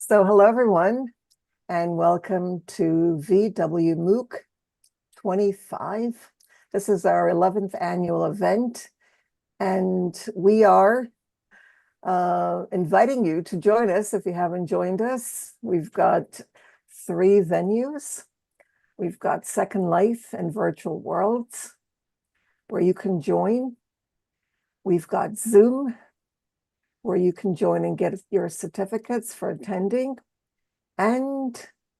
So hello, everyone, and welcome to VW MOOC 25. This is our 11th annual event, and we are inviting you to join us if you haven't joined us. We've got 3 venues. We've got Second Life and Virtual Worlds, where you can join. We've got Zoom, where you can join and get your certificates for attending. And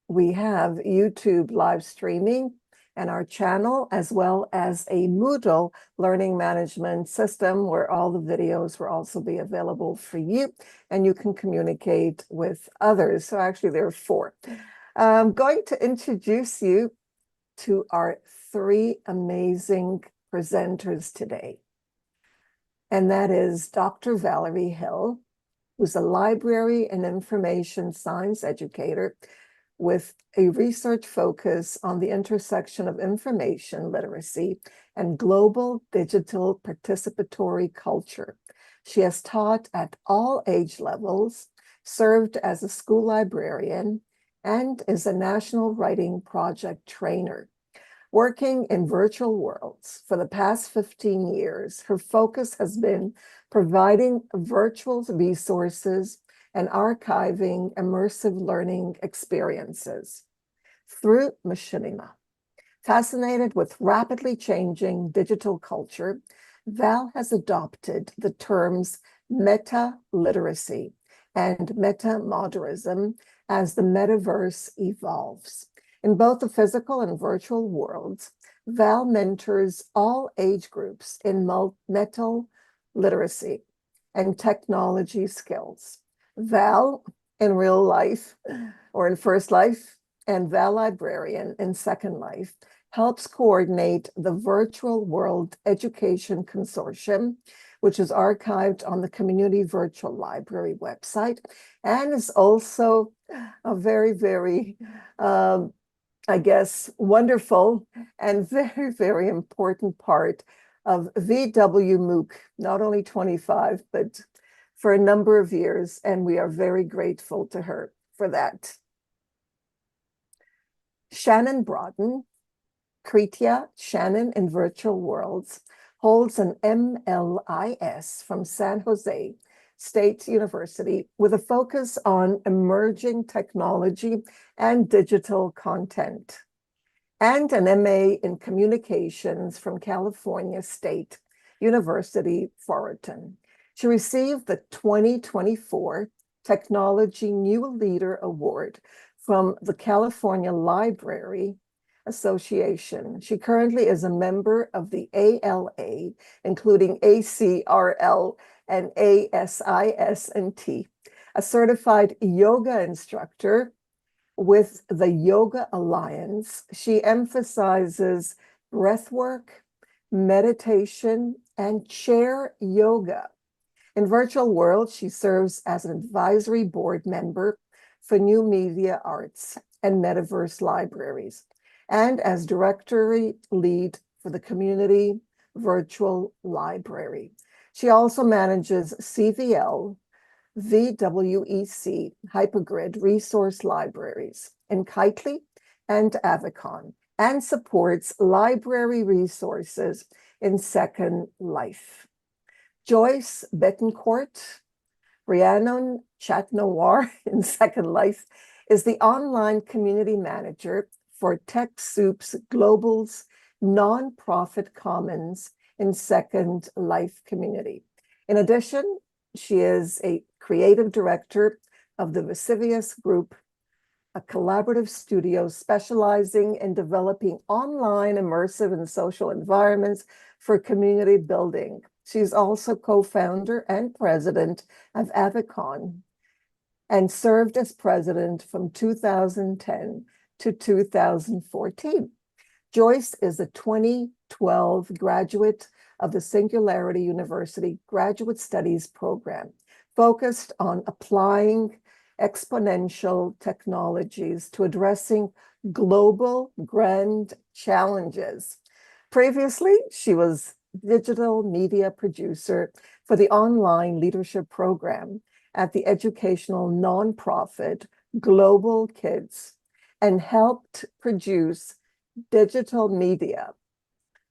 we have YouTube live streaming and our channel, as well as a Moodle learning management system where all the videos will also be available for you and you can communicate with others. So actually there are 4. I'm going to introduce you to our 3 amazing presenters today. And that is Dr. Valerie Hill, who's a library and information science educator with a research focus on the intersection of information literacy and global digital participatory culture. She has taught at all age levels, served as a school librarian, and is a National Writing Project trainer. Working in virtual worlds for the past 15 years, her focus has been providing virtual resources and archiving immersive learning experiences through machinima. Fascinated with rapidly changing digital culture, Val has adopted the terms meta-literacy and meta-modernism as the metaverse evolves. In both the physical and virtual worlds, Val mentors all age groups in meta-literacy and technology skills. Val in real life or in first life and ValLibrarian in second life helps coordinate the Virtual World Education Consortium, which is archived on the Community Virtual Library website and is also a very, very wonderful and very, very important part of VW MOOC, not only 25, but for a number of years, and we are very grateful to her for that. Shannon Broden, Kreatya Shannon in Virtual Worlds, holds an MLIS from San Jose State University with a focus on emerging technology and digital content, and an MA in Communications from California State University, Fullerton. She received the 2024 Technology New Leader Award from the California Library Association. She currently is a member of the ALA, including ACRL and ASIS&T, a certified yoga instructor with the Yoga Alliance. She emphasizes breathwork, meditation, and chair yoga. In Virtual World, she serves as an advisory board member for New Media Arts and Metaverse Libraries, and as directory lead for the Community Virtual Library. She also manages CVL, VWEC, Hypergrid Resource Libraries in Kitely and Avicon, and supports library resources in Second Life. Joyce Bettencourt, Rhiannon Chatnoir in Second Life, is the online community manager for TechSoup's Global's nonprofit commons in Second Life community. In addition, she is a creative director of the Vesuvius Group, a collaborative studio specializing in developing online immersive and social environments for community building. She's also co-founder and president of Avicon and served as president from 2010 to 2014. Joyce is a 2012 graduate of the Singularity University Graduate Studies program, focused on applying exponential technologies to addressing global grand challenges. Previously, she was digital media producer for the online leadership program at the educational nonprofit global kids and helped produce digital media,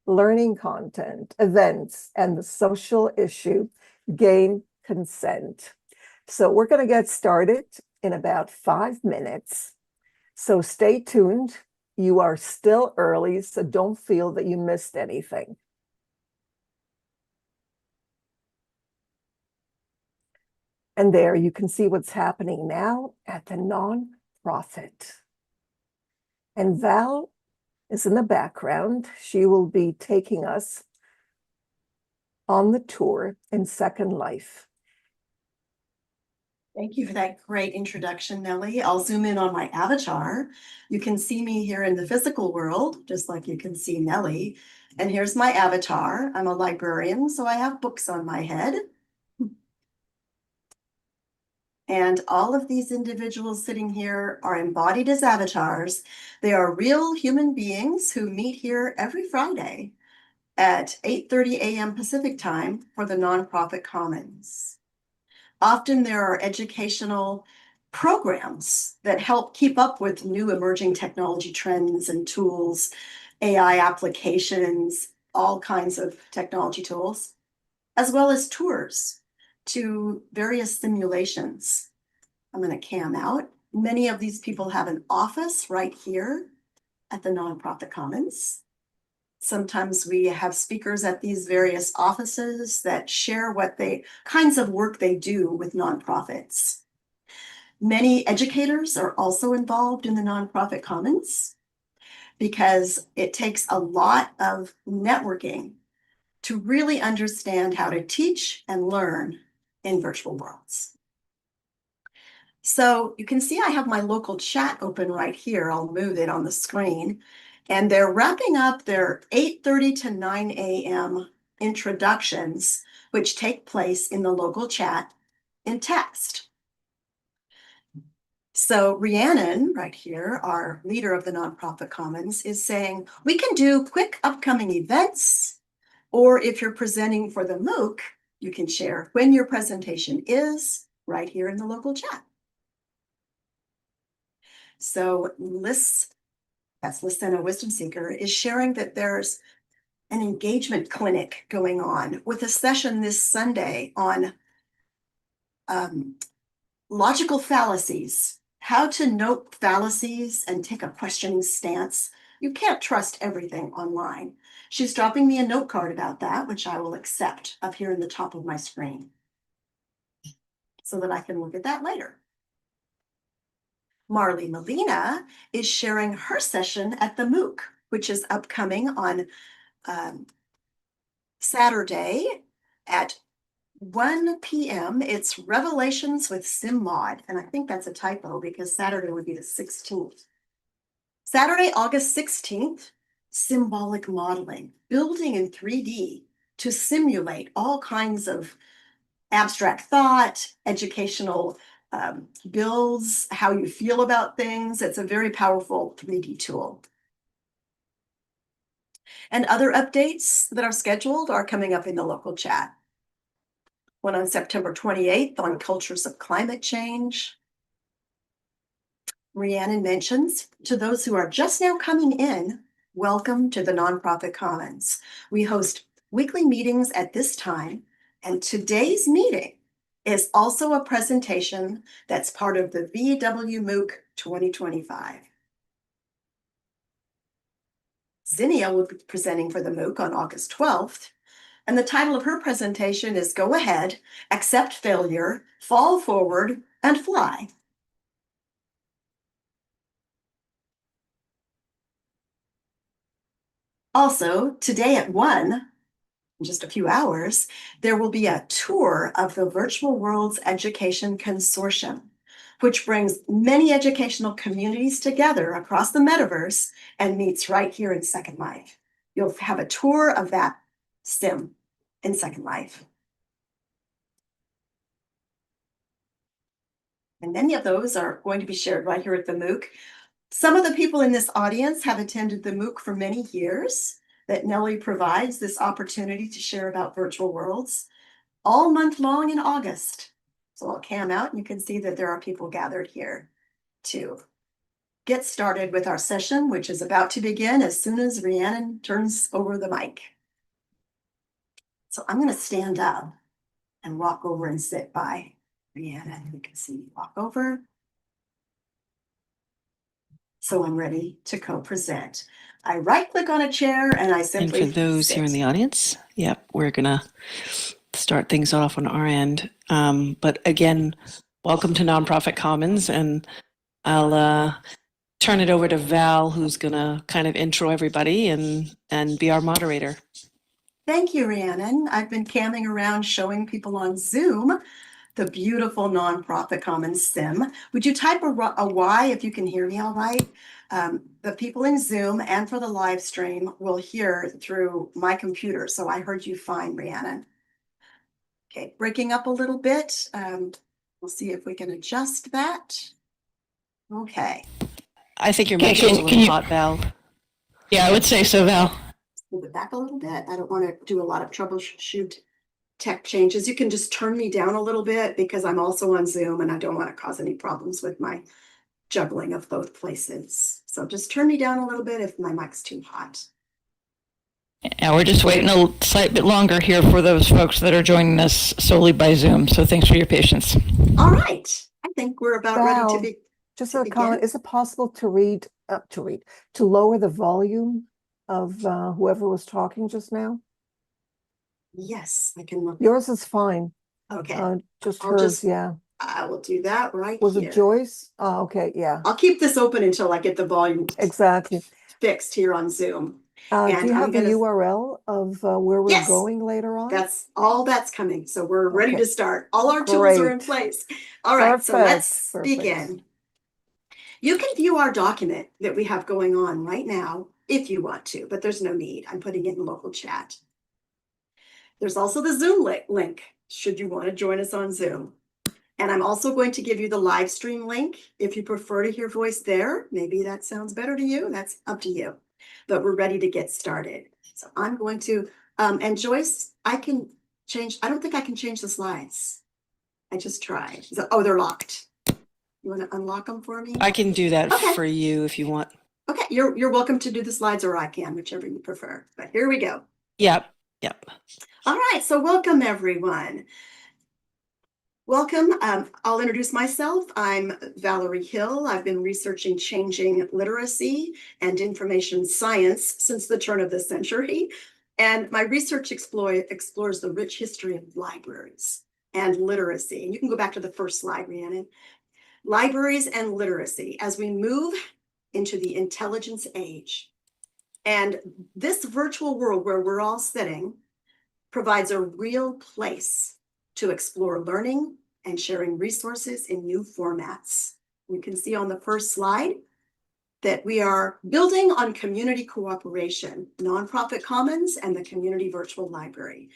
learning content, events, and the social issue gain consent. So we're going to get started in about 5 minutes. So stay tuned. You are still early, so don't feel that you missed anything. And there you can see what's happening now at the nonprofit. And Val is in the background. She will be taking us on the tour in Second Life. Thank you for that great introduction, Nellie. I'll zoom in on my avatar. You can see me here in the physical world, just like you can see Nellie. And here's my avatar. I'm a librarian, so I have books on my head. And all of these individuals sitting here are embodied as avatars. They are real human beings who meet here every Friday at 8:30 a.m. Pacific time for the Nonprofit Commons. Often there are educational programs that help keep up with new emerging technology trends and tools, AI applications, all kinds of technology tools, as well as tours to various simulations. I'm going to cam out. Many of these people have an office right here at the Nonprofit Commons. Sometimes we have speakers at these various offices that share what kinds of work they do with nonprofits. Many educators are also involved in the Nonprofit Commons because it takes a lot of networking to really understand how to teach and learn in virtual worlds. So you can see I have my local chat open right here. I'll move it on the screen. And they're wrapping up their 8:30 to 9 a.m. introductions, which take place in the local chat in text. So Rhiannon, right here, our leader of the Nonprofit Commons, is saying, we can do quick upcoming events, or if you're presenting for the MOOC, you can share when your presentation is right here in the local chat. So that's Lysena Wisdom Seeker, is sharing that there's an engagement clinic going on with a session this Sunday on logical fallacies, how to note fallacies and take a questioning stance. You can't trust everything online. She's dropping me a note card about that, which I will accept up here in the top of my screen so that I can look at that later. Marley Molina is sharing her session at the MOOC, which is upcoming on Saturday at 1 p.m. It's Revelations with SimMod, and I think that's a typo because Saturday would be the 16th. Saturday, August 16th, symbolic modeling, building in 3D to simulate all kinds of abstract thought, educational builds, how you feel about things. It's a very powerful 3D tool. And other updates that are scheduled are coming up in the local chat. One on September 28th on cultures of climate change. Rhiannon mentions, to those who are just now coming in, welcome to the Nonprofit Commons. We host weekly meetings at this time, and today's meeting is also a presentation that's part of the VW MOOC 2025. Zinnia will be presenting for the MOOC on August 12th, and the title of her presentation is Go Ahead, Accept Failure, Fall Forward, and Fly. Also, today at 1, in just a few hours, there will be a tour of the Virtual Worlds Education Consortium, which brings many educational communities together across the metaverse and meets right here in Second Life. You'll have a tour of that sim in Second Life. And many of those are going to be shared right here at the MOOC. Some of the people in this audience have attended the MOOC for many years, that Nellie provides this opportunity to share about virtual worlds all month long in August. So I'll cam out and you can see that there are people gathered here. to get started with our session, which is about to begin as soon as Rhiannon turns over the mic. So I'm going to stand up and walk over and sit by Rhiannon. You can see me walk over. So I'm ready to co-present. I right-click on a chair and I simply And for those here in the audience, yep, we're gonna start things off on our end. But again, welcome to Nonprofit Commons, and I'll turn it over to Val, who's gonna kind of intro everybody and be our moderator. Thank you, Rhiannon. I've been camming around showing people on Zoom the beautiful Nonprofit Commons sim. Would you type a Y if you can hear me all right? The people in Zoom and for the live stream will hear through my computer. So I heard you fine, Rhiannon. Okay, breaking up a little bit. We'll see if we can adjust that. Okay. I think your mic is a little hot, Val. Yeah, I would say so, Val. Move it back a little bit. I don't want to do a lot of troubleshoot tech changes. You can just turn me down a little bit because I'm also on Zoom and I don't want to cause any problems with my juggling of both places. So just turn me down a little bit if my mic's too hot. Yeah, we're just waiting a slight bit longer here for those folks that are joining us solely by Zoom. So thanks for your patience. All right. I think we're about ready to Val, be. Just to a comment, begin. is it possible to lower the volume of whoever was talking just now? Yes, I can look. Yours is fine. Okay. Just I'll hers, yeah. I will do that right Was here. it Joyce? Oh, okay, yeah, I'll keep this open until I get the volume exactly. fixed here on Zoom. Do And you I'm have the gonna- URL of where we're Yes. going later on? That's coming. So we're ready Okay. to start. All our tools are in Great. place. All right, so let's Perfect. begin. You can view our document that we have going on right now if you want to, but there's no need. I'm putting it in local chat. There's also the Zoom link, should you want to join us on Zoom. And I'm also going to give you the live stream link. If you prefer to hear voice there, maybe that sounds better to you. That's up to you. But we're ready to get started. So I'm going to, and Joyce, I don't think I can change the slides. I just tried. Oh, they're locked. You want to unlock them for me? I can do that Okay. for you if you want. Okay, you're welcome to do the slides, or I can, whichever you prefer. But here we go. Yep. All right, so welcome everyone. Welcome. I'll introduce myself. I'm Valerie Hill. I've been researching changing literacy and information science since the turn of the century. And my research explores the rich history of libraries and literacy. And you can go back to the first slide, Rhiannon. Libraries and literacy as we move into the intelligence age. And this virtual world where we're all sitting provides a real place to explore learning and sharing resources in new formats. You can see on the first slide that we are building on community cooperation, Nonprofit Commons, and the Community Virtual Library.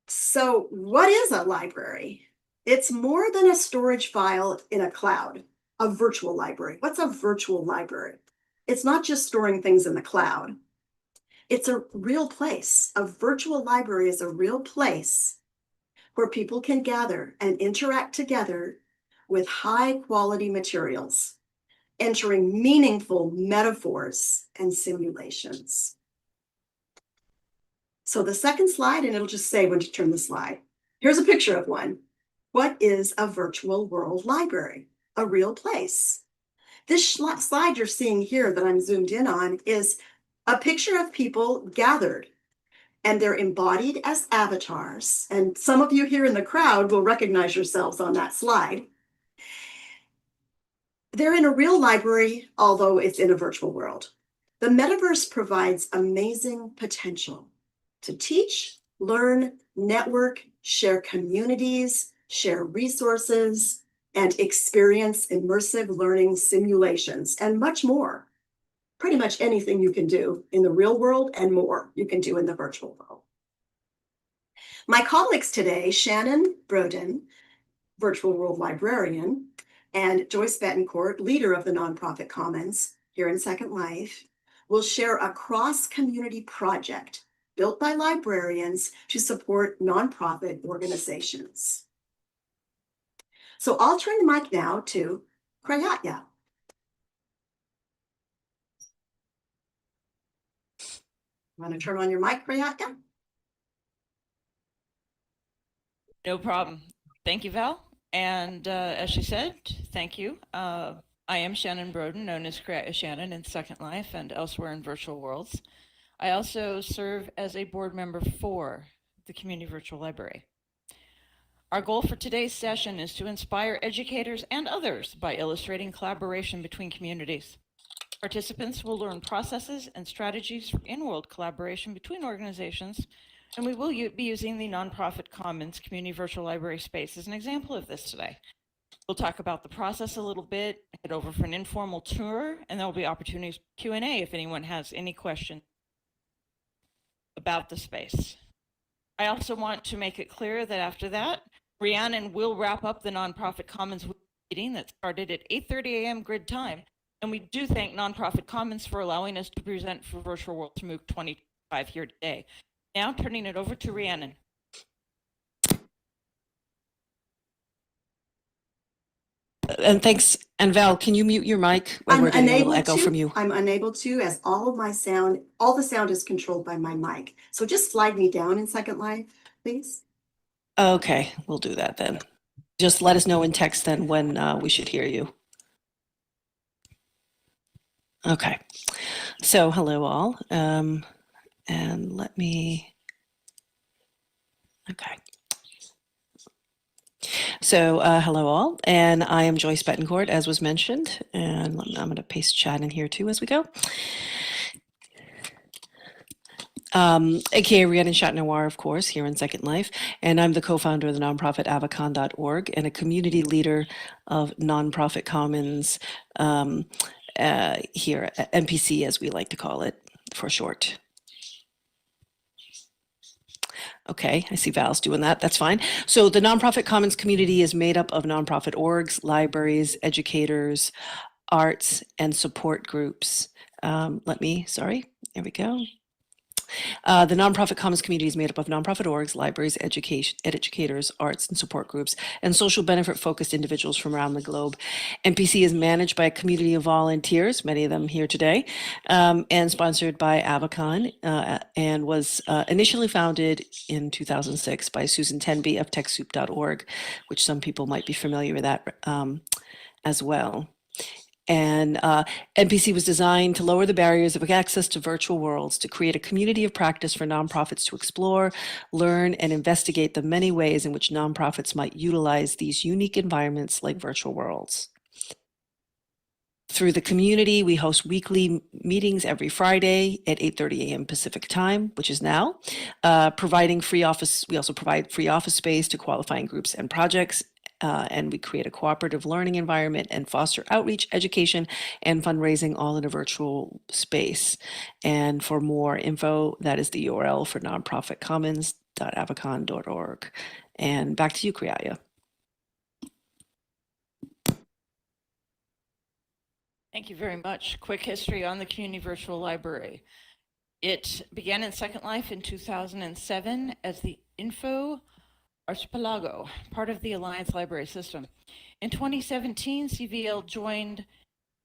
So what is a library? It's more than a storage file in a cloud, a virtual library. What's a virtual library? It's not just storing things in the cloud. It's a real place. A virtual library is a real place where people can gather and interact together with high quality materials, entering meaningful metaphors and simulations. So the second slide, and it'll just say when to turn the slide. Here's a picture of one. What is a virtual world library? A real place. This slide you're seeing here that I'm zoomed in on is a picture of people gathered, and they're embodied as avatars. And some of you here in the crowd will recognize yourselves on that slide. They're in a real library, although it's in a virtual world. The metaverse provides amazing potential to teach, learn, network, share communities, share resources, and experience immersive learning simulations, and much more. Pretty much anything you can do in the real world and more you can do in the virtual world. My colleagues today, Shannon Broden, Virtual World Librarian, and Joyce Bettencourt, leader of the Nonprofit Commons here in Second Life, will share a cross-community project built by librarians to support nonprofit organizations. So I'll turn the mic now to Kreatya. Want to turn on your mic, Kreatya? No problem. Thank you, Val. And as she said, thank you. I am Shannon Broden, known as Kreatya Shannon in Second Life and elsewhere in virtual worlds. I also serve as a board member for the Community Virtual Library. Our goal for today's session is to inspire educators and others by illustrating collaboration between communities. Participants will learn processes and strategies for in-world collaboration between organizations, and we will be using the Nonprofit Commons Community Virtual Library space as an example of this today. We'll talk about the process a little bit, head over for an informal tour, and there will be opportunities for Q&A if anyone has any questions about the space. I also want to make it clear that after that, Rhiannon will wrap up the Nonprofit Commons meeting that started at 8:30 a.m. grid time. And we do thank Nonprofit Commons for allowing us to present for Virtual World MOOC 25 here today. Now turning it over to Rhiannon. And thanks. And Val, can you mute your mic? We're getting a little echo from you. I'm unable to, as all the sound is controlled by my mic. So just slide me down in Second Life, please. Okay, we'll do that then. Just let us know in text then when we should hear you. Okay, so hello all, and let me, okay. So hello all, and I am Joyce Bettencourt, as was mentioned, and I'm going to paste chat in here too as we go. AKA Rhiannon Chatnoir, of course, here in Second Life, and I'm the co-founder of the nonprofit avacon.org and a community leader of Nonprofit Commons here at NPC, as we like to call it for short. Okay, I see Val's doing that. That's fine. So the Nonprofit Commons community is made up of nonprofit orgs, libraries, educators, arts, and support groups. There we go. The Nonprofit Commons community is made up of nonprofit orgs, libraries, educators, arts, and support groups, and social benefit-focused individuals from around the globe. NPC is managed by a community of volunteers, many of them here today, and sponsored by Avacon, and was initially founded in 2006 by Susan Tenby of TechSoup.org, which some people might be familiar with that as well. And NPC was designed to lower the barriers of access to virtual worlds, to create a community of practice for nonprofits to explore, learn, and investigate the many ways in which nonprofits might utilize these unique environments like virtual worlds. Through the community, we host weekly meetings every Friday at 8:30 a.m. Pacific time, which is now, providing free office. We also provide free office space to qualifying groups and projects. And we create a cooperative learning environment and foster outreach, education, and fundraising all in a virtual space. And for more info, that is the URL for nonprofitcommons.avacon.org. And back to you, Kreatya. Thank you very much. Quick history on the Community Virtual Library. It began in Second Life in 2007 as the Info Archipelago, part of the Alliance Library System. In 2017, CVL joined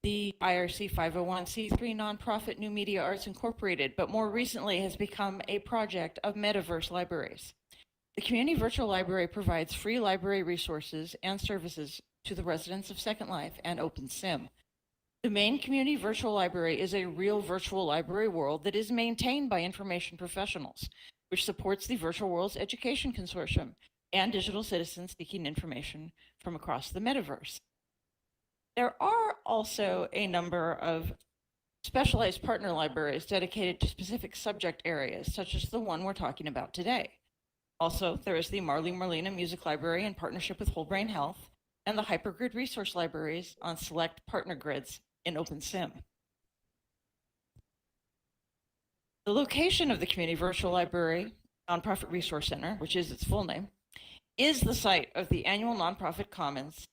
the IRC 501c3 nonprofit New Media Arts Incorporated, but more recently has become a project of Metaverse Libraries. The Community Virtual Library provides free library resources and services to the residents of Second Life and OpenSim. The main Community Virtual Library is a real virtual library world that is maintained by information professionals, which supports the Virtual Worlds Education Consortium and digital citizens seeking information from across the metaverse. There are also a number of specialized partner libraries dedicated to specific subject areas, such as the one we're talking about today. Also, there is the Marley Marlena Music Library in partnership with Whole Brain Health, and the Hypergrid Resource Libraries on select partner grids in OpenSim. The location of the Community Virtual Library Nonprofit Resource Center, which is its full name, is the site of the annual Nonprofit Commons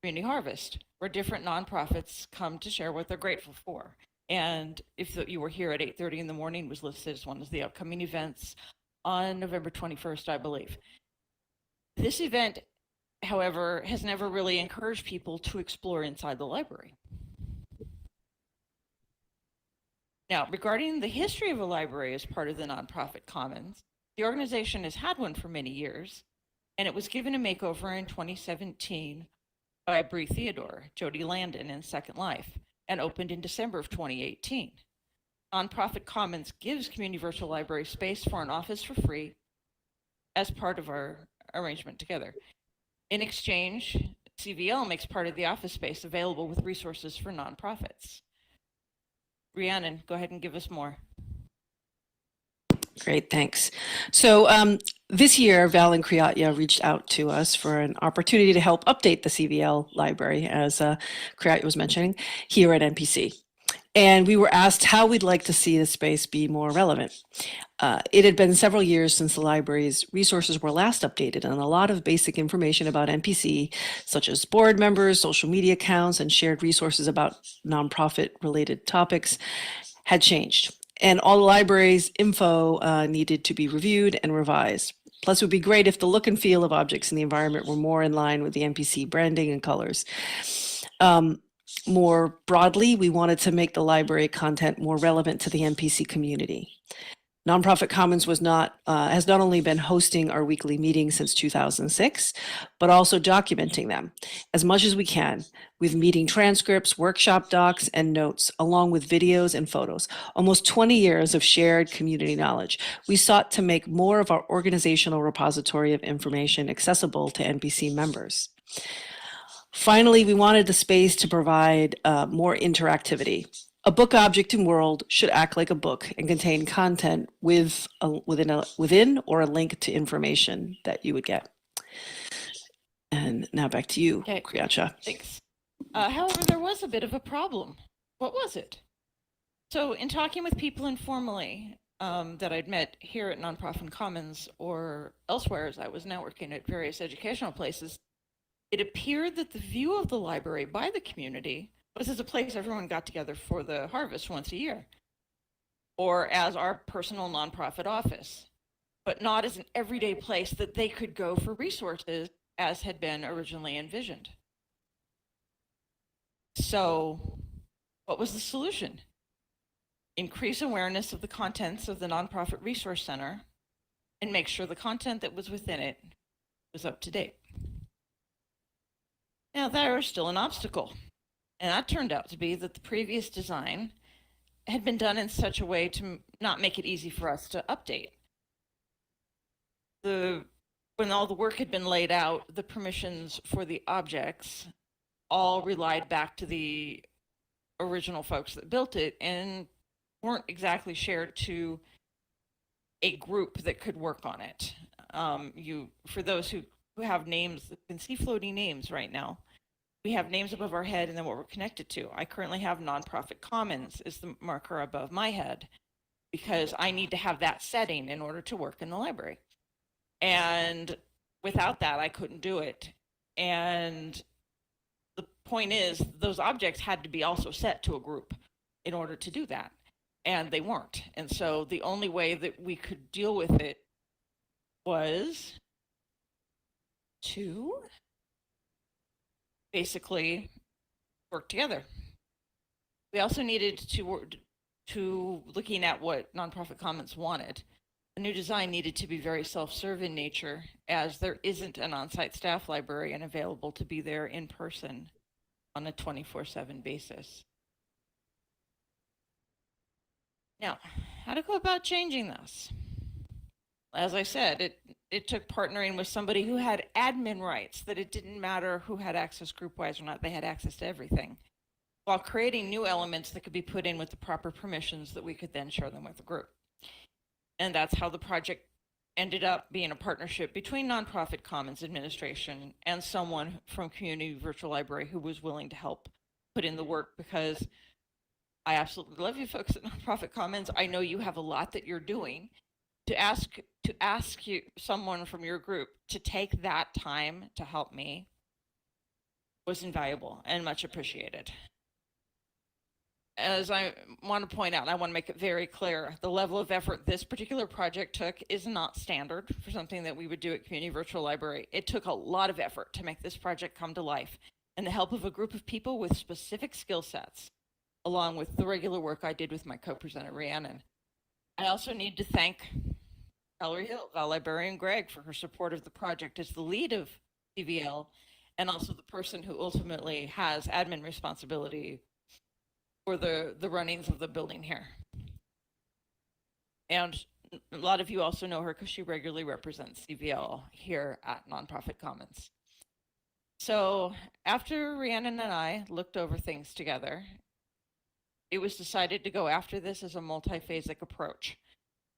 Community Harvest, where different nonprofits come to share what they're grateful for. And if you were here at 8:30 in the morning, was listed as one of the upcoming events on November 21st, I believe. This event however, has never really encouraged people to explore inside the library. Now, regarding the history of a library as part of the nonprofit commons, the organization has had one for many years, and it was given a makeover in 2017 by Bree Theodore, Jody Landon, and Second Life, and opened in December of 2018. Nonprofit Commons gives community virtual library space for an office for free as part of our arrangement together. In exchange, CVL makes part of the office space available with resources for nonprofits. Rhiannon, go ahead and give us more. Great, thanks. So this year, Val and Kreatya reached out to us for an opportunity to help update the CVL library, as Kreatya was mentioning, here at NPC. And we were asked how we'd like to see the space be more relevant. It had been several years since the library's resources were last updated, and a lot of basic information about NPC, such as board members, social media accounts, and shared resources about nonprofit-related topics, had changed. And all the library's info needed to be reviewed and revised. Plus, it would be great if the look and feel of objects in the environment were more in line with the NPC branding and colors. More broadly, we wanted to make the library content more relevant to the NPC community. Nonprofit Commons has not only been hosting our weekly meetings since 2006, but also documenting them as much as we can with meeting transcripts, workshop docs, and notes, along with videos and photos. Almost 20 years of shared community knowledge. We sought to make more of our organizational repository of information accessible to NPC members. Finally, we wanted the space to provide more interactivity. A book object in World should act like a book and contain content within or a link to information that you would get. And now back to you, Okay. Kreatya. Thanks. However, there was a bit of a problem. What was it? So in talking with people informally that I'd met here at Nonprofit Commons or elsewhere as I was networking at various educational places, it appeared that the view of the library by the community was as a place everyone got together for the harvest once a year, or as our personal nonprofit office, but not as an everyday place that they could go for resources as had been originally envisioned. So what was the solution? Increase awareness of the contents of the Nonprofit Resource Center and make sure the content that was within it was up to date. Now, there was still an obstacle, and that turned out to be that the previous design had been done in such a way to not make it easy for us to update. When all the work had been laid out, the permissions for the objects all relied back to the original folks that built it and weren't exactly shared to a group that could work on it. For those who have names, you can see floating names right now. We have names above our head and then what we're connected to. I currently have Nonprofit Commons is the marker above my head because I need to have that setting in order to work in the library. And without that, I couldn't do it. And the point is, those objects had to be also set to a group in order to do that. And they weren't. And so the only way that we could deal with it was to basically work together. We also needed to work to looking at what Nonprofit Commons wanted. The new design needed to be very self-serve in nature, as there isn't an on-site staff librarian available to be there in person on a 24/7 basis. Now, how to go about changing this? As I said, it took partnering with somebody who had admin rights, that it didn't matter who had access group-wise or not, they had access to everything, while creating new elements that could be put in with the proper permissions that we could then share them with the group. And that's how the project ended up being a partnership between Nonprofit Commons administration and someone from Community Virtual Library who was willing to help put in the work, because I absolutely love you folks at Nonprofit Commons. I know you have a lot that you're doing. To ask you, someone from your group, to take that time to help me was invaluable and much appreciated. as I want to point out, I want to make it very clear, the level of effort this particular project took is not standard for something that we would do at Community Virtual Library. It took a lot of effort to make this project come to life, and the help of a group of people with specific skill sets, along with the regular work I did with my co-presenter, Rhiannon. I also need to thank Valerie Hill, ValLibrarian Gregg, for her support of the project as the lead of CVL, and also the person who ultimately has admin responsibility for the runnings of the building here. And a lot of you also know her because she regularly represents CVL here at Nonprofit Commons. So after Rhiannon and I looked over things together, it was decided to go after this as a multi-phasic approach.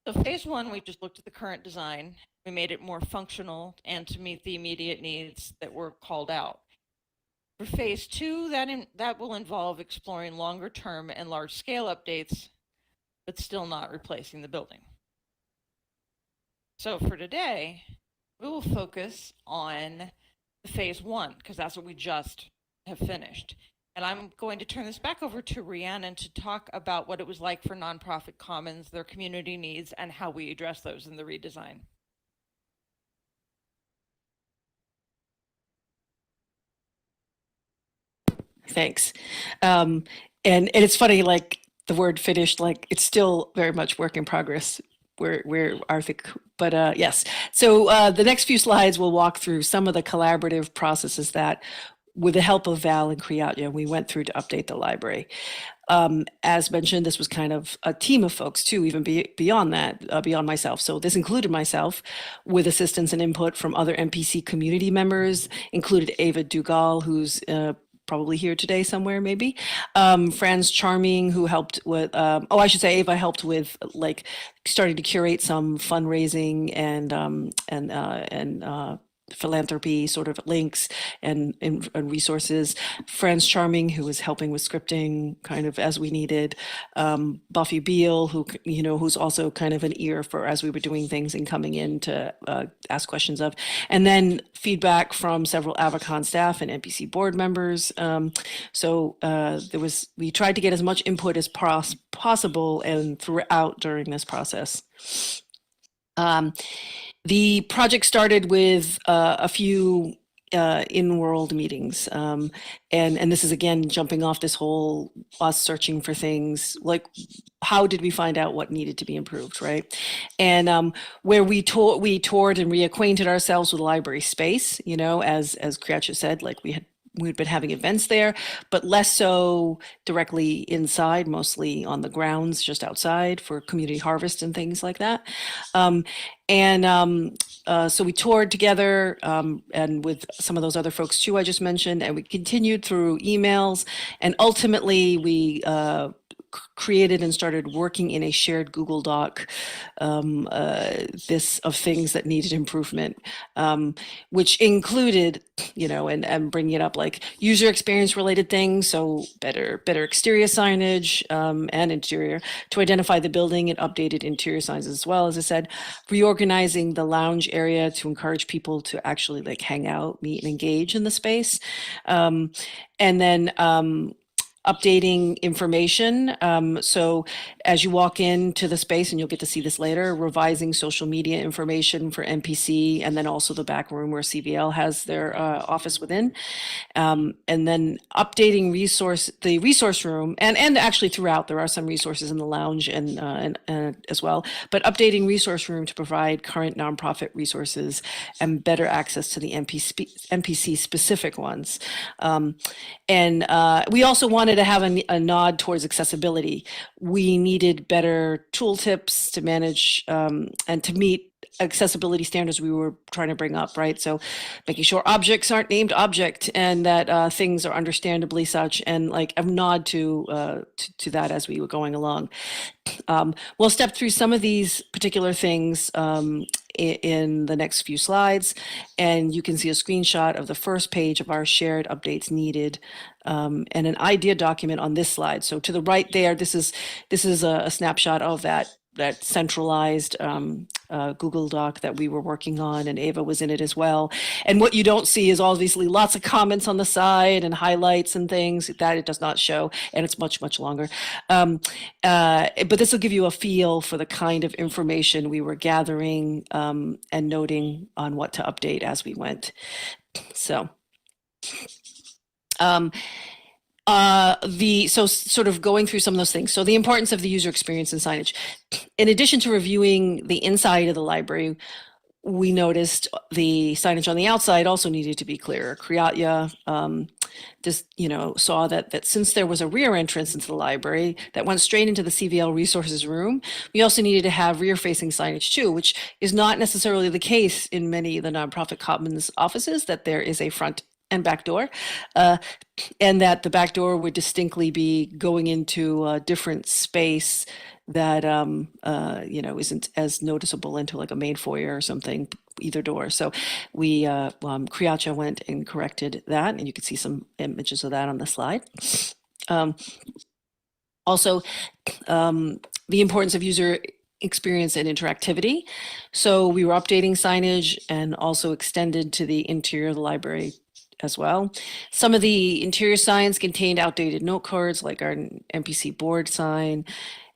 So phase one, we just looked at the current design. We made it more functional and to meet the immediate needs that were called out. For phase two, that will involve exploring longer term and large scale updates, but still not replacing the building. So for today, we will focus on phase one, because that's what we just have finished. And I'm going to turn this back over to Rhiannon to talk about what it was like for Nonprofit Commons, their community needs, and how we address those in the redesign. Thanks. And it's funny, like the word finished, like it's still very much work in progress. Where Arthur, but yes. So the next few slides will walk through some of the collaborative processes that, with the help of Val and Kreatya, we went through to update the library. As mentioned, this was kind of a team of folks too, even beyond that, beyond myself. So this included myself with assistance and input from other NPC community members, included Ava Dugal, who's probably here today somewhere, maybe. Franz Charming, who helped with, I should say Ava helped with like starting to curate some fundraising and philanthropy sort of links and resources. Franz Charming, who was helping with scripting kind of as we needed. Buffy Beal, who, you know, who's also kind of an ear for as we were doing things and coming in to ask questions of. And then feedback from several Avacon staff and NPC board members. We tried to get as much input as possible and throughout during this process. The project started with a few in-world meetings. And this is, again, jumping off this whole us searching for things, like how did we find out what needed to be improved, right? And where we toured and reacquainted ourselves with library space, you know, as Kreatya said, like we'd been having events there, but less so directly inside, mostly on the grounds, just outside for community harvest and things like that. So we toured together and with some of those other folks too I just mentioned, and we continued through emails, and ultimately we created and started working in a shared Google Doc of things that needed improvement, which included, you know, and bringing it up like user experience related things, so better exterior signage and interior to identify the building, and updated interior signs as well, as I said, reorganizing the lounge area to encourage people to actually like hang out, meet, and engage in the space, and then updating information. So as you walk into the space, and you'll get to see this later, revising social media information for NPC, and then also the back room where CVL has their office within. And then updating the resource room, and actually throughout, there are some resources in the lounge and as well, but updating resource room to provide current nonprofit resources and better access to the NPC specific ones. And we also wanted to have a nod towards accessibility. We needed better tooltips to manage and to meet accessibility standards we were trying to bring up, right? So making sure objects aren't named object, and that things are understandably such, and like a nod to that as we were going along. We'll step through some of these particular things in the next few slides, and you can see a screenshot of the first page of our shared updates needed, and an idea document on this slide. So to the right there, this is a snapshot of that that centralized Google Doc that we were working on, and Ava was in it as well. And what you don't see is obviously lots of comments on the side and highlights and things that it does not show, and it's much, much longer. But this will give you a feel for the kind of information we were gathering and noting on what to update as we went. So. So sort of going through some of those things. So the importance of the user experience and signage. In addition to reviewing the inside of the library, we noticed the signage on the outside also needed to be clearer. Kreatya just, saw that since there was a rear entrance into the library that went straight into the CVL resources room, we also needed to have rear-facing signage too, which is not necessarily the case in many of the nonprofit commons offices, that there is a front and back door, and that the back door would distinctly be going into a different space that isn't as noticeable into like a main foyer or something, either door. So we Kreatya went and corrected that, and you can see some images of that on the slide. Also, the importance of user experience and interactivity. So we were updating signage and also extended to the interior of the library as well. Some of the interior signs contained outdated note cards, like our NPC board sign,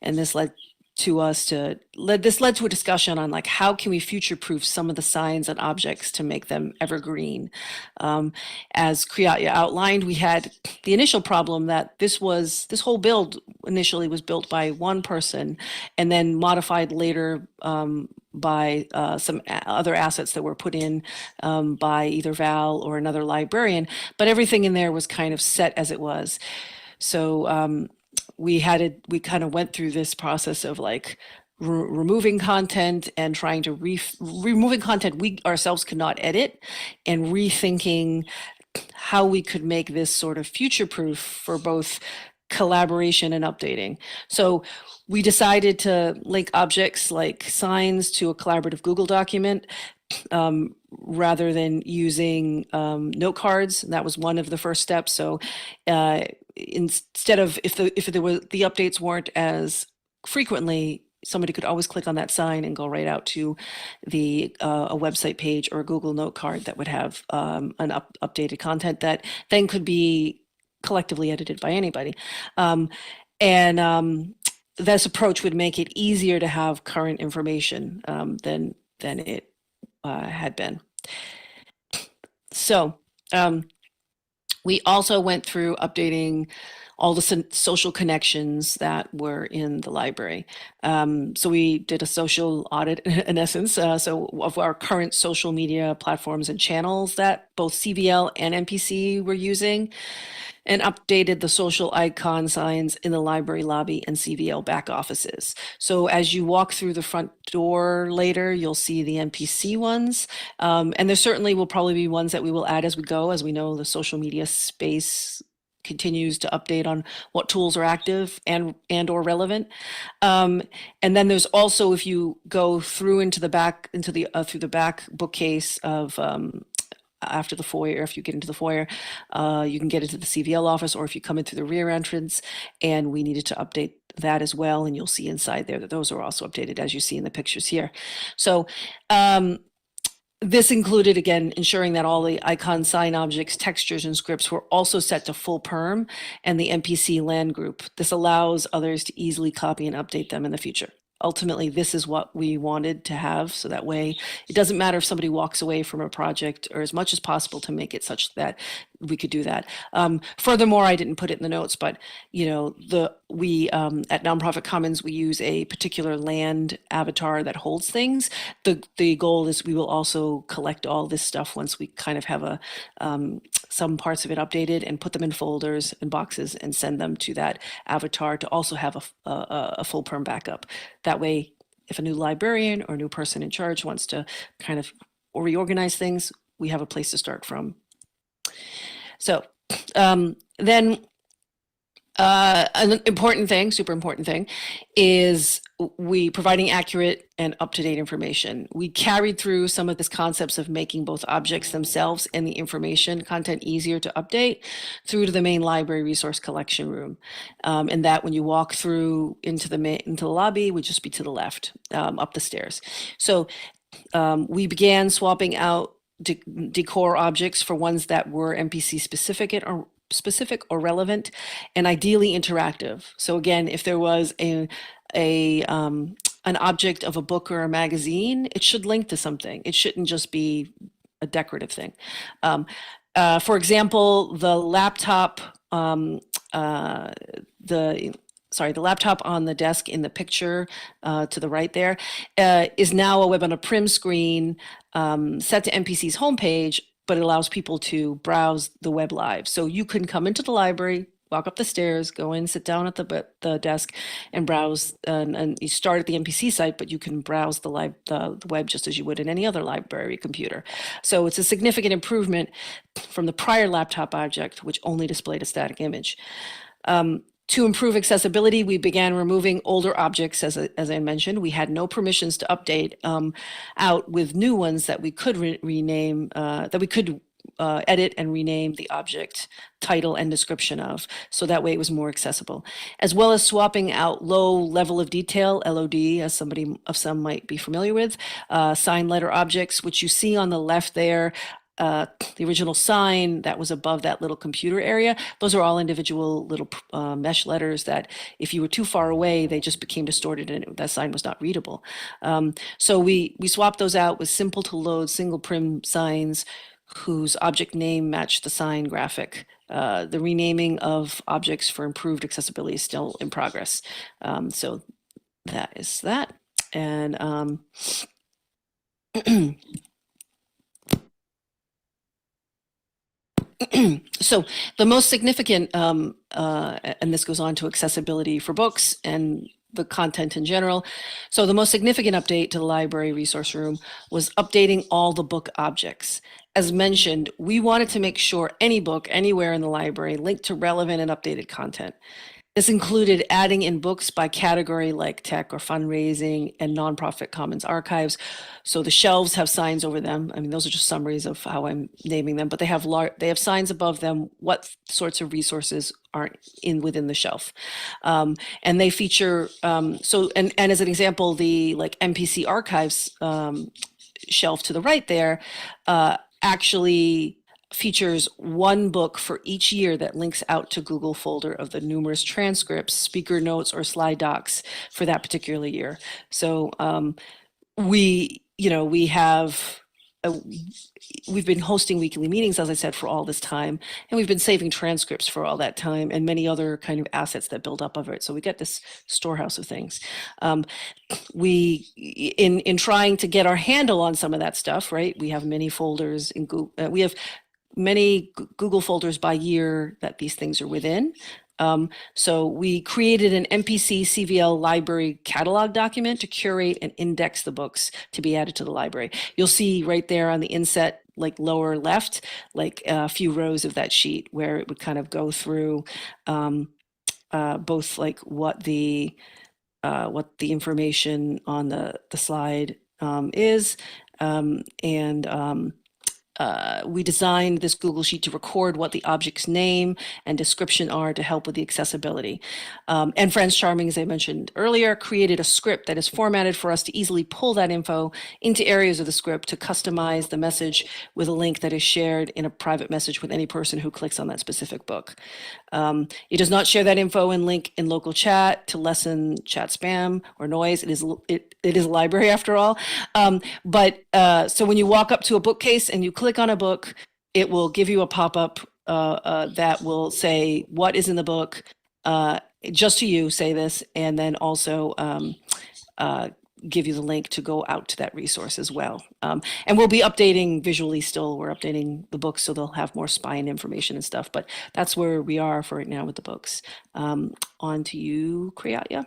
and this led to a discussion on like how can we future-proof some of the signs and objects to make them evergreen. As Kreatya outlined, we had the initial problem that this whole build initially was built by one person and then modified later by some other assets that were put in by either Val or another librarian, but everything in there was kind of set as it was. So we kind of went through this process of like removing content and trying to removing content we ourselves could not edit, and rethinking how we could make this sort of future-proof for both collaboration and updating. So we decided to link objects like signs to a collaborative Google document rather than using note cards. And that was one of the first steps. So instead of if the updates weren't as frequently, somebody could always click on that sign and go right out to the a website page or a Google note card that would have an updated content that then could be collectively edited by anybody. This approach would make it easier to have current information than it had been. So we also went through updating all the social connections that were in the library. So we did a social audit in essence, so of our current social media platforms and channels that both CVL and NPC were using, and updated the social icon signs in the library lobby and CVL back offices. So as you walk through the front door later, you'll see the NPC ones. And there certainly will probably be ones that we will add as we go, as we know the social media space continues to update on what tools are active and or relevant. And then there's also, if you go through into the back, through the back bookcase of after the foyer, if you get into the foyer, you can get into the CVL office, or if you come in through the rear entrance, and we needed to update that as well. And you'll see inside there that those are also updated, as you see in the pictures here. So this included, again, ensuring that all the icon sign objects, textures, and scripts were also set to full perm and the NPC land group. This allows others to easily copy and update them in the future. Ultimately, this is what we wanted to have, so that way it doesn't matter if somebody walks away from a project, or as much as possible to make it such that we could do that. Furthermore, I didn't put it in the notes, but we at Nonprofit Commons, we use a particular land avatar that holds things. The goal is we will also collect all this stuff once we kind of have some parts of it updated, and put them in folders and boxes and send them to that avatar to also have a full perm backup. That way, if a new librarian or new person in charge wants to kind of reorganize things, we have a place to start from. So then An important thing, super important thing, is we providing accurate and up-to-date information. We carried through some of these concepts of making both objects themselves and the information content easier to update through to the main library resource collection room. And that when you walk through into the lobby, would just be to the left, up the stairs. So we began swapping out decor objects for ones that were NPC specific or relevant, and ideally interactive. So again, if there was an object of a book or a magazine, it should link to something. It shouldn't just be a decorative thing. For example, the laptop the laptop on the desk in the picture to the right there is now a web on a prim screen set to NPC's homepage, but it allows people to browse the web live. So you can come into the library, walk up the stairs, go in, sit down at the desk and browse. And you start at the NPC site, but you can browse the web just as you would in any other library computer. So it's a significant improvement from the prior laptop object, which only displayed a static image. To improve accessibility, we began removing older objects, as I mentioned. We had no permissions to update out with new ones that we could rename, that we could edit and rename the object title and description of, so that way it was more accessible, as well as swapping out low level of detail, LOD, as some might be familiar with, sign letter objects, which you see on the left there. The original sign that was above that little computer area, those are all individual little mesh letters that if you were too far away, they just became distorted and that sign was not readable. So we swapped those out with simple to load single prim signs whose object name matched the sign graphic. The renaming of objects for improved accessibility is still in progress. So that is that. And so the most significant, and this goes on to accessibility for books and the content in general. So the most significant update to the library resource room was updating all the book objects. As mentioned, we wanted to make sure any book anywhere in the library linked to relevant and updated content. This included adding in books by category like tech or fundraising and nonprofit commons archives. So the shelves have signs over them. I mean, those are just summaries of how I'm naming them, but they have signs above them what sorts of resources are within the shelf. And they feature, and as an example, the like NPC archives shelf to the right there actually features one book for each year that links out to Google folder of the numerous transcripts, speaker notes, or slide docs for that particular year. So we've been hosting weekly meetings, as I said, for all this time, and we've been saving transcripts for all that time and many other kind of assets that build up of it. So we get this storehouse of things. In trying to get our handle on some of that stuff, right? We have many folders in Google. We have many Google folders by year that these things are within. So we created an NPC CVL library catalog document to curate and index the books to be added to the library. You'll see right there on the inset, like lower left, like a few rows of that sheet where it would kind of go through both like what the information on the slide is, and we designed this Google Sheet to record what the object's name and description are to help with the accessibility. And Friends Charming, as I mentioned earlier, created a script that is formatted for us to easily pull that info into areas of the script to customize the message with a link that is shared in a private message with any person who clicks on that specific book. It does not share that info and link in local chat to lessen chat spam or noise. It is a library after all. So when you walk up to a bookcase and you click on a book, it will give you a pop-up that will say what is in the book, just to you, say this, and then also give you the link to go out to that resource as well. And we'll be updating visually still. We're updating the books so they'll have more spine information and stuff, but that's where we are for right now with the books. On to you, Kreatya.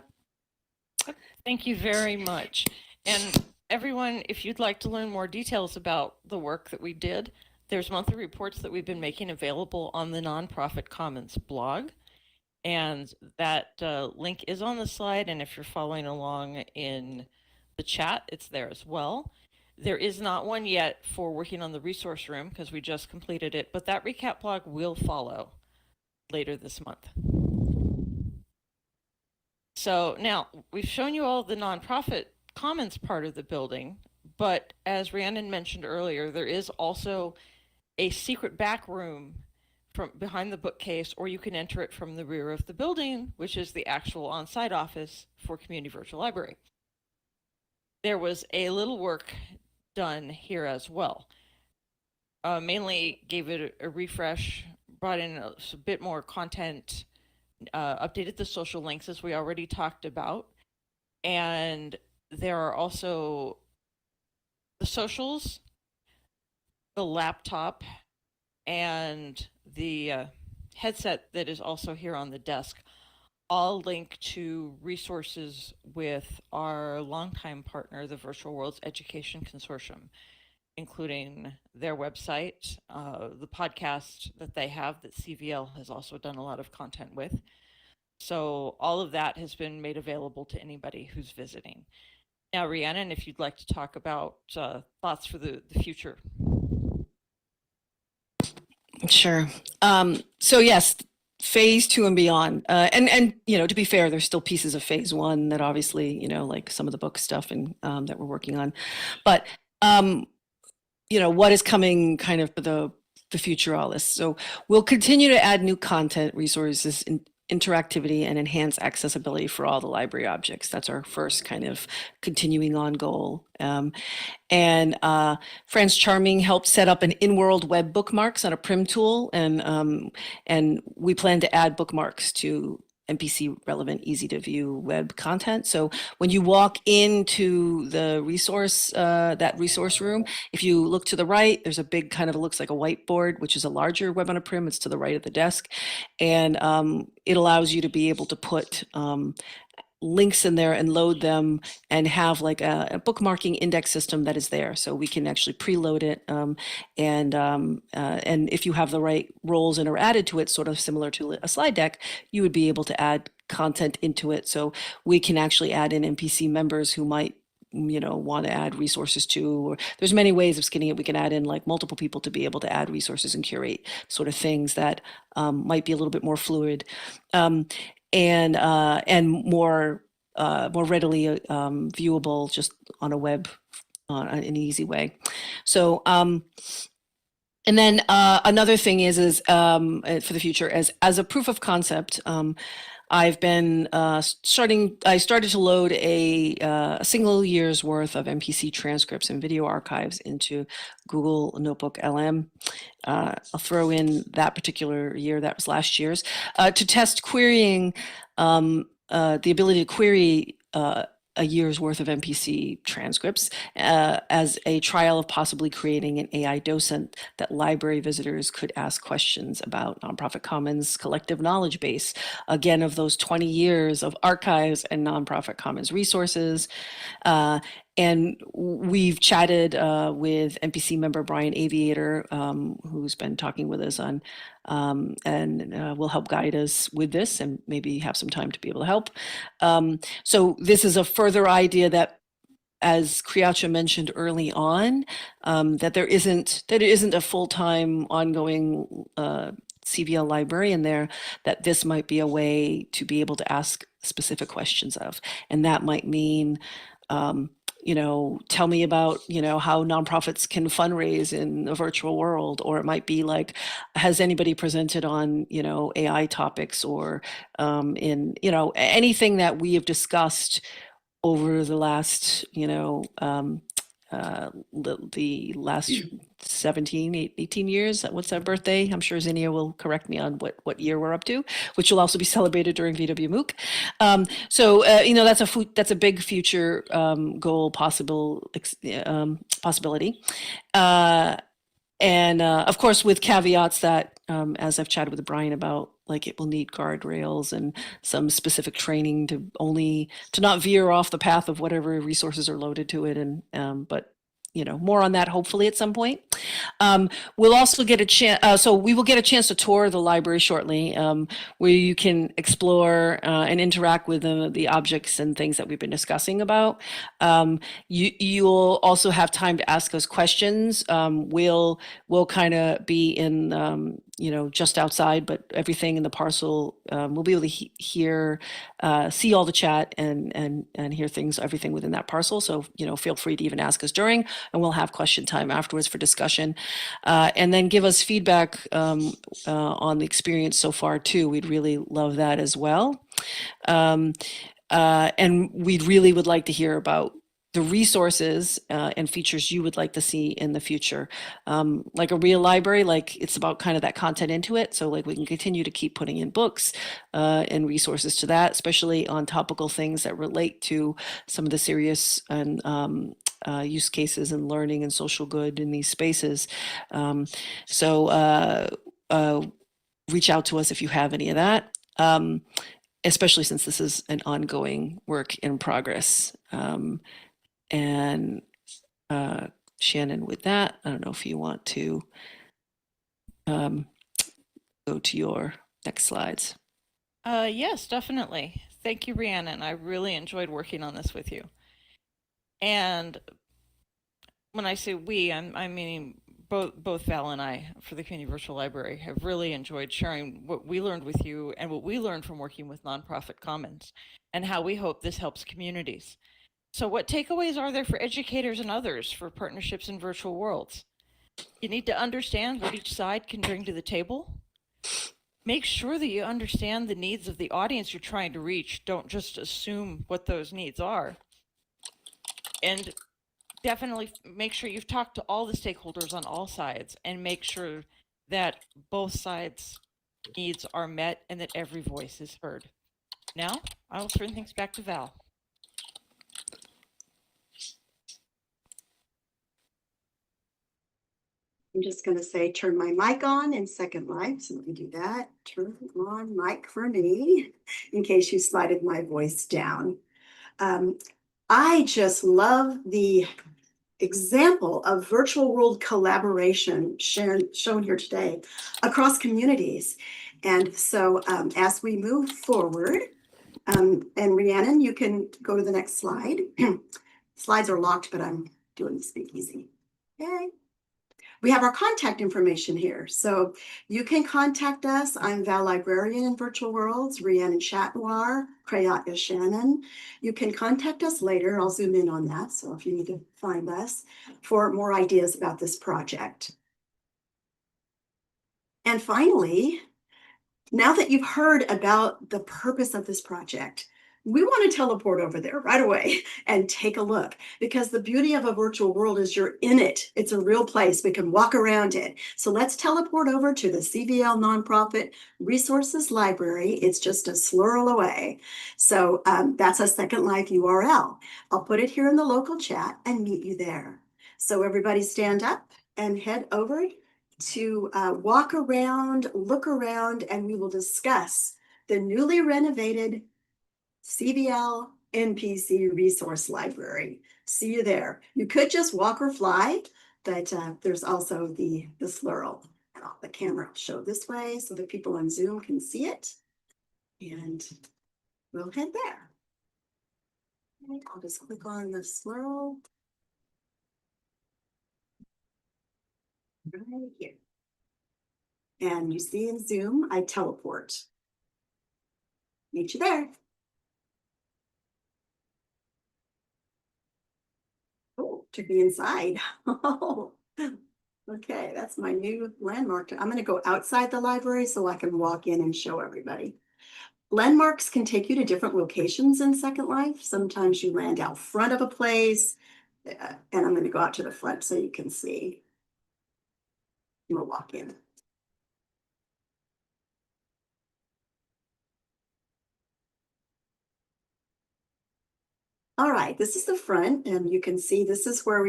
Thank you very much. And everyone, if you'd like to learn more details about the work that we did, there's monthly reports that we've been making available on the Nonprofit Commons blog. And that link is on the slide, and if you're following along in the chat, it's there as well. There is not one yet for working on the resource room because we just completed it, but that recap blog will follow later this month. So now we've shown you all the nonprofit commons part of the building, but as Rhiannon mentioned earlier, there is also a secret back room from behind the bookcase, or you can enter it from the rear of the building, which is the actual on-site office for Community Virtual Library. There was a little work done here as well. Mainly gave it a refresh, brought in a bit more content, updated the social links as we already talked about. And there are also the socials, the laptop, and the headset that is also here on the desk, all link to resources with our longtime partner, the Virtual Worlds Education Consortium, including their website, the podcast that they have that CVL has also done a lot of content with. So all of that has been made available to anybody who's visiting. Now, Rhiannon, if you'd like to talk about thoughts for the future. Sure. So yes, phase 2 and beyond. And you know, to be fair, there's still pieces of phase 1 that obviously, you know, like some of the book stuff and that we're working on. But you know, what is coming kind of for the future of all this. So we'll continue to add new content, resources, interactivity, and enhance accessibility for all the library objects. That's our first kind of continuing on goal. And Franz Charming helped set up an in-world web bookmarks on a Prim tool, and we plan to add bookmarks to NPC relevant, easy to view web content. So when you walk into the resource, that resource room, if you look to the right, there's a big kind of, it looks like a whiteboard, which is a larger web on a Prim. It's to the right of the desk. And it allows you to be able to put links in there and load them and have like a bookmarking index system that is there. So we can actually preload it. And if you have the right roles and are added to it, sort of similar to a slide deck, you would be able to add content into it. So we can actually add in NPC members who might, you know, want to add resources to, or there's many ways of skinning it. We can add in like multiple people to be able to add resources and curate sort of things that might be a little bit more fluid. And more readily viewable just on a web in an easy way. So and then another thing is for the future as a proof of concept. I've been I started to load a single year's worth of NPC transcripts and video archives into Google Notebook LM. I'll throw in that particular year, that was last year's, to test querying, the ability to query a year's worth of NPC transcripts as a trial of possibly creating an AI docent that library visitors could ask questions about Nonprofit Commons collective knowledge base, again, of those 20 years of archives and Nonprofit Commons resources. And we've chatted with NPC member Brian Aviator, who's been talking with us on, and will help guide us with this and maybe have some time to be able to help. So this is a further idea that, as Kreatya mentioned early on, that there isn't a full-time ongoing CVL librarian there, that this might be a way to be able to ask specific questions of. And that might mean, you know, tell me about, you know, how nonprofits can fundraise in a virtual world, or it might be like, has anybody presented on, you know, AI topics, or in, you know, anything that we have discussed over the last, you know, the last 18 years. What's our birthday? I'm sure Zinnia will correct me on what year we're up to, which will also be celebrated during VW MOOC. So you know, that's a big future goal, possibility. And of course, with caveats that, as I've chatted with Brian about, like it will need guardrails and some specific training to not veer off the path of whatever resources are loaded to it. And but more on that hopefully at some point. We'll also get a chance, so we will get a chance to tour the library shortly, where you can explore and interact with the objects and things that we've been discussing about. You'll also have time to ask us questions. We'll kind of be in, just outside, but everything in the parcel, we'll be able to hear, see all the chat and hear everything within that parcel. So, feel free to even ask us during, and we'll have question time afterwards for discussion. And then give us feedback on the experience so far too. We'd really love that as well. And we really would like to hear about the resources and features you would like to see in the future. Like a real library, like it's about kind of that content into it. So like we can continue to keep putting in books and resources to that, especially on topical things that relate to some of the serious and use cases and learning and social good in these spaces. So reach out to us if you have any of that, especially since this is an ongoing work in progress. And Shannon, with that, I don't know if you want to go to your next slides. Yes, definitely. Thank you, Rhiannon. I really enjoyed working on this with you. And when I say we, I mean both Val and I, for the Community Virtual Library, have really enjoyed sharing what we learned with you and what we learned from working with Nonprofit Commons, and how we hope this helps communities. So what takeaways are there for educators and others for partnerships in virtual worlds? You need to understand what each side can bring to the table. Make sure that you understand the needs of the audience you're trying to reach. Don't just assume what those needs are. And definitely make sure you've talked to all the stakeholders on all sides, and make sure that both sides' needs are met and that every voice is heard. Now, I will turn things back to Val. I'm just going to say, turn my mic on in Second Life. So let me do that. Turn on mic for me in case you slided my voice down. I just love the example of virtual world collaboration shown here today across communities. And so as we move forward, and Rhiannon, you can go to the next slide. Slides are locked, but I'm doing the speakeasy. Okay. We have our contact information here. So you can contact us. I'm ValLibrarian in Virtual Worlds, Rhiannon Chatnoir, Kreatya Shannon. You can contact us later. I'll zoom in on that. So if you need to find us for more ideas about this project. And finally, now that you've heard about the purpose of this project, we want to teleport over there right away and take a look, because the beauty of a virtual world is you're in it. It's a real place. We can walk around it. So let's teleport over to the CVL Nonprofit Resources Library. It's just a slurl away. So that's a Second Life URL. I'll put it here in the local chat and meet you there. So everybody stand up and head over to walk around, look around, and we will discuss the newly renovated CVL NPC Resource Library. See you there. You could just walk or fly, but there's also the slurl. The camera will show this way so that people on Zoom can see it. And we'll head there. Okay, I'll just click on the slurl. Right here. And you see in Zoom, I teleport. Meet you there. Oh, took me inside. Oh, okay, that's my new landmark. I'm going to go outside the library so I can walk in and show everybody. Landmarks can take you to different locations in Second Life. Sometimes you land out front of a place, and I'm going to go out to the front so you can see. We'll walk in. All right, this is the front, and you can see this is where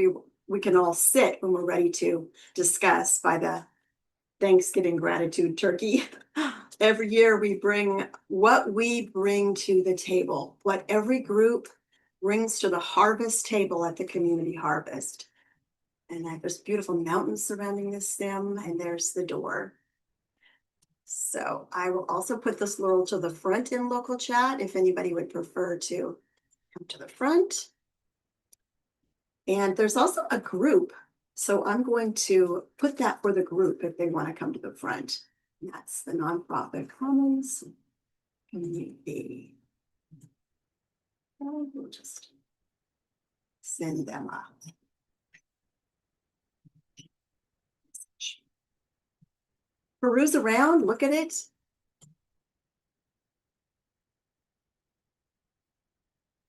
we can all sit when we're ready to discuss by the Thanksgiving gratitude turkey. Every year we bring what we bring to the table, what every group brings to the harvest table at the community harvest. And there's beautiful mountains surrounding this stem, and there's the door. So I will also put this little to the front in local chat if anybody would prefer to come to the front. And there's also a group. So I'm going to put that for the group if they want to come to the front. And that's the Nonprofit Commons community. And we'll just send them up. Peruse around, look at it.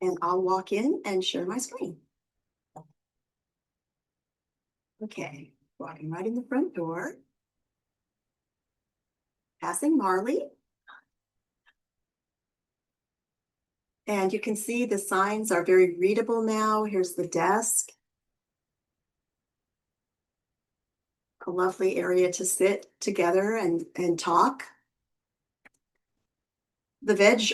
And I'll walk in and share my screen. Okay, walking right in the front door. Passing Marley. And you can see the signs are very readable now. Here's the desk. A lovely area to sit together and talk. The VEG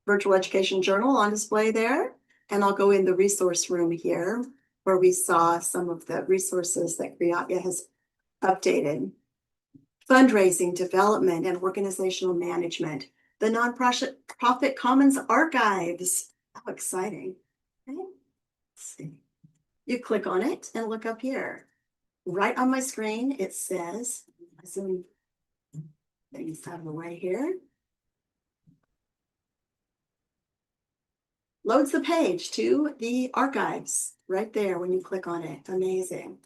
Virtual Education Journal on display there. And I'll go in the resource room here where we saw some of the resources that Kreatya has updated. Fundraising, development, and organizational management. The Nonprofit Commons Archives. How exciting. Okay. Let's see. You click on it and look up here. Right on my screen, it says, zoom things out of the way here. Loads the page to the archives right there when you click on it. Amazing.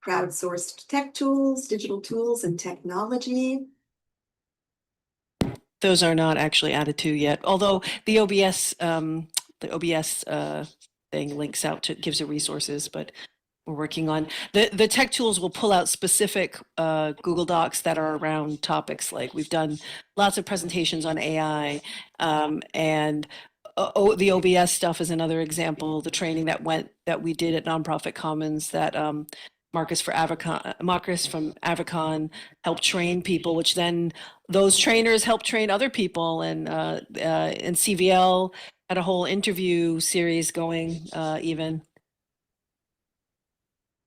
Crowdsourced tech tools, digital tools, and technology. Those are not actually added to yet, although the OBS thing links out to, gives you resources, but we're working on the tech tools will pull out specific Google Docs that are around topics. Like we've done lots of presentations on AI, and the OBS stuff is another example. The training that we did at Nonprofit Commons that Marcus from Avicon helped train people, which then those trainers help train other people, and CVL had a whole interview series going even.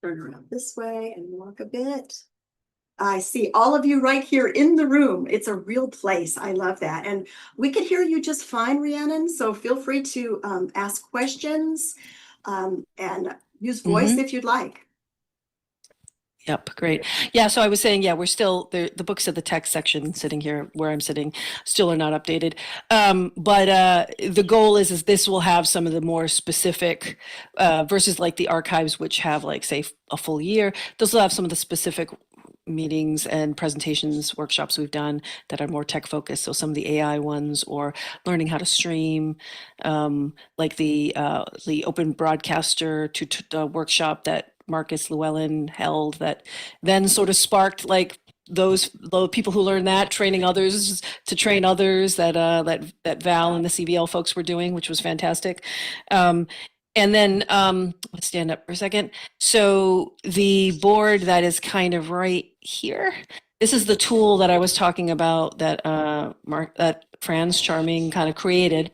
Turn around this way and walk a bit. I see all of you right here in the room. It's a real place. I love that. And we could hear you just fine, Rhiannon. So feel free to ask questions and use voice if you'd like. Yep, great. Yeah, so I was saying, yeah, we're still, the books of the text section sitting here where I'm sitting still are not updated. But the goal is this will have some of the more specific, versus like the archives, which have like, say, a full year. Those will have some of the specific meetings and presentations, workshops we've done that are more tech focused. So some of the AI ones, or learning how to stream, like the open broadcaster workshop that Marcus Llewellyn held, that then sort of sparked like those people who learned that, training others to train others, that Val and the CVL folks were doing, which was fantastic. And then let's stand up for a second. So the board that is kind of right here, this is the tool that I was talking about that that Franz Charming kind of created.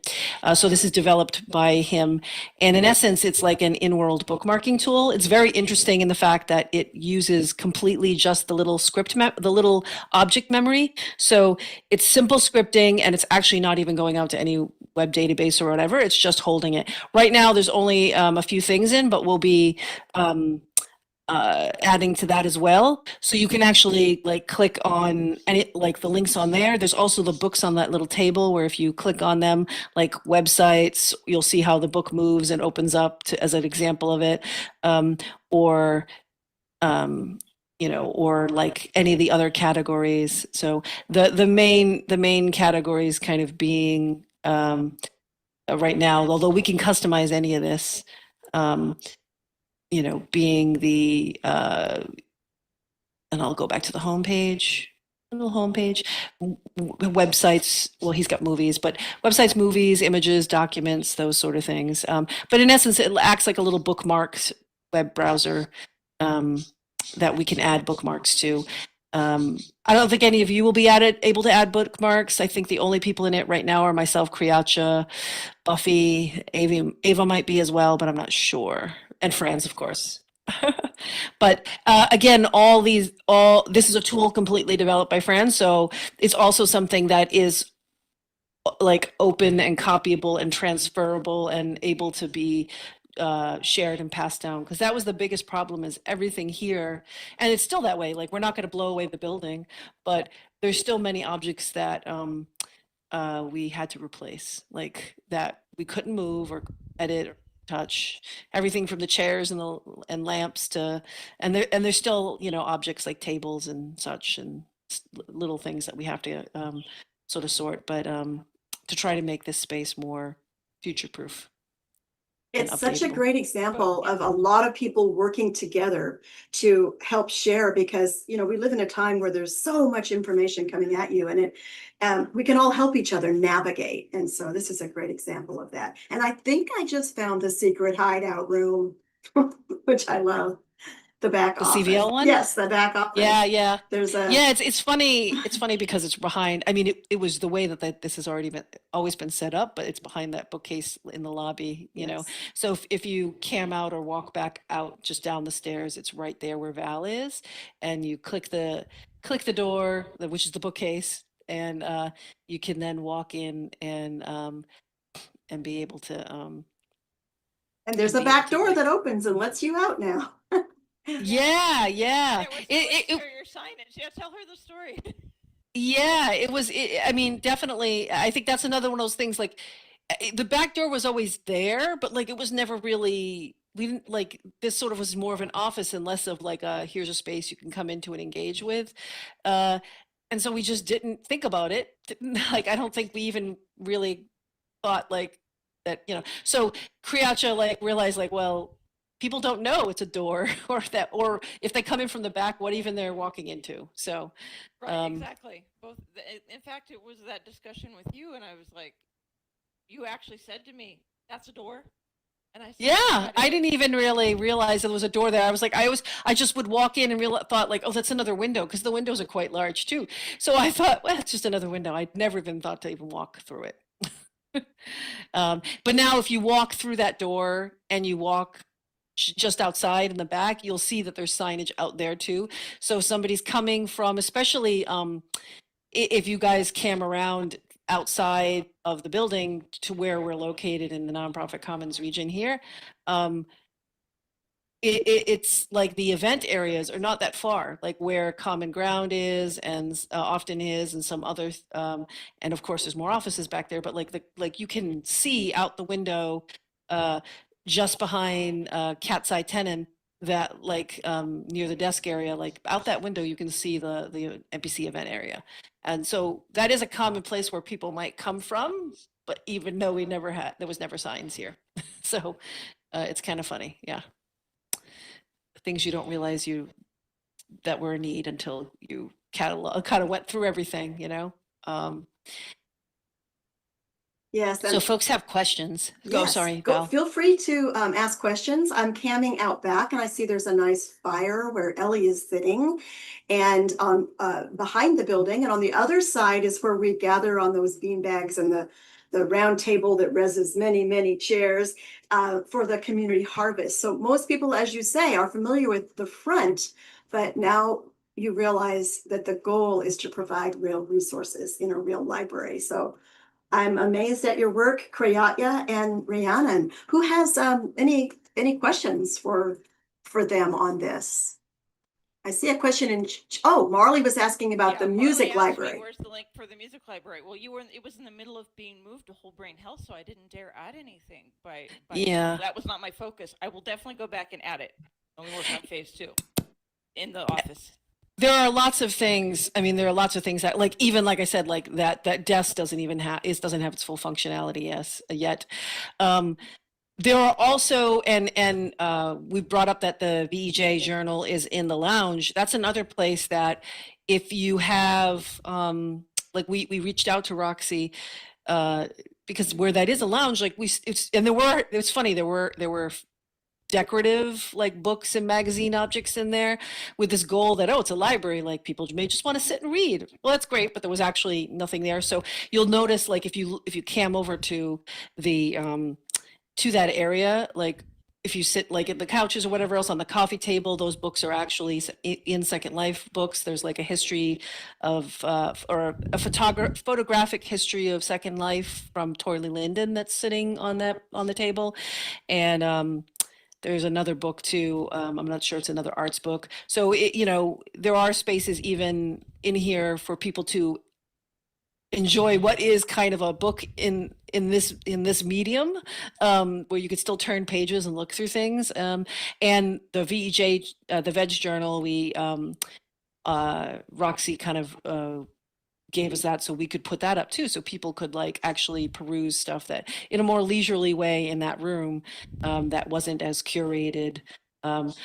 So this is developed by him. And in essence, it's like an in-world bookmarking tool. It's very interesting in the fact that it uses completely just the little the little object memory. So it's simple scripting, and it's actually not even going out to any web database or whatever. It's just holding it. Right now, there's only a few things in, but we'll be adding to that as well. So you can actually like click on any, like the links on there. There's also the books on that little table where if you click on them, like websites, you'll see how the book moves and opens up to, as an example of it. Or like any of the other categories. So the main categories kind of being right now, although we can customize any of this, being the, and I'll go back to the homepage, websites. Well, he's got movies, but websites, movies, images, documents, those sort of things. But in essence, it acts like a little bookmarks web browser that we can add bookmarks to. I don't think any of you will be able to add bookmarks. I think the only people in it right now are myself, Kreatya, Buffy, Ava might be as well, but I'm not sure. And Franz, of course. But again, this is a tool completely developed by Franz, so it's also something that is like open and copyable and transferable and able to be shared and passed down, because that was the biggest problem, is everything here, and it's still that way, like we're not going to blow away the building, but there's still many objects that we had to replace, like that we couldn't move or edit or touch, everything from the chairs and lamps to, and there's still, you know, objects like tables and such, and little things that we have to sort of sort, but to try to make this space more future proof. It's such a great example of a lot of people working together to help share, because, you know, we live in a time where there's so much information coming at you, and we can all help each other navigate. And so this is a great example of that. And I think I just found the secret hideout room, which I love. The back office. CVL one? Yes, the back office. Yeah. There's a it's funny. It's funny because it's behind. I mean, it was the way that this has always been set up, but it's behind that bookcase in the lobby. You know, so if you cam out or walk back out just down the stairs, it's right there where Val is, and you click the door, which is the bookcase, and you can then walk in and be able to. And there's a back door that opens and lets you out now. Yeah. Your signage. Yeah, tell her the story. Yeah, I mean, definitely. I think that's another one of those things. Like, the back door was always there, but like it was never really. We didn't like this. Sort of was more of an office and less of like here's a space you can come into and engage with, and so we just didn't think about it. Like, I don't think we even really thought like that. You know, so Kreatya like realized like, well, people don't know it's a door, or if they come in from the back, what even they're walking into. So, right, exactly. In fact, it was that discussion with you, and I was like, you actually said to me, "That's a door," and I said, yeah, I didn't even really realize there was a door there. I was like, I just would walk in and thought like, oh, that's another window, because the windows are quite large too. So I thought, well, it's just another window. I'd never even thought to even walk through it. But now, if you walk through that door and you walk just outside in the back, you'll see that there's signage out there too. So if somebody's coming from, especially if you guys cam around outside of the building to where we're located in the Nonprofit Commons region here, it's like the event areas are not that far, like where Common Ground is and often is, and some other, and of course there's more offices back there, but like you can see out the window just behind Cat's Eye Tenon, that like near the desk area, like out that window, you can see the NPC event area. And so that is a common place where people might come from, but even though there was never signs here. So it's kind of funny. Yeah. Things you don't realize that were a need until you kind of went through everything, you know? Yes. So folks have questions. Go, sorry, Val. Feel free to ask questions. I'm camming out back, and I see there's a nice fire where Ellie is sitting, and on behind the building, and on the other side is where we gather on those bean bags and the round table that reses many chairs for the community harvest. So most people, as you say, are familiar with the front, but now you realize that the goal is to provide real resources in a real library. So I'm amazed at your work, Kreatya and Rhiannon. Who has any questions for them on this? I see a question in. Oh, Marley was asking about the music library. Where's the link for the music library? Well, it was in the middle of being moved to Whole Brain Health, so I didn't dare add anything. Yeah, that was not my focus. I will definitely go back and add it when we work on phase 2 in the office. There are lots of things. I mean, there are lots of things that, like, even like I said, like that desk doesn't have its full functionality yet. There are also, and we brought up that the VEJ journal is in the lounge. That's another place that if you have, like we reached out to Roxy because where that is a lounge, like it's funny, there were decorative like books and magazine objects in there with this goal that, oh, it's a library, like people may just want to sit and read. Well, that's great, but there was actually nothing there. So you'll notice, like, if you cam over to the to that area, like if you sit like at the couches or whatever else on the coffee table, those books are actually in Second Life books. There's like a history of or a photographic history of Second Life from Torley Linden that's sitting on the table. And there's another book too. I'm not sure, it's another arts book. So there are spaces even in here for people to enjoy what is kind of a book in this medium, where you could still turn pages and look through things. And the VEJ, the Veg Journal, we Roxy kind of gave us that so we could put that up too, so people could like actually peruse stuff that in a more leisurely way in that room, that wasn't as curated.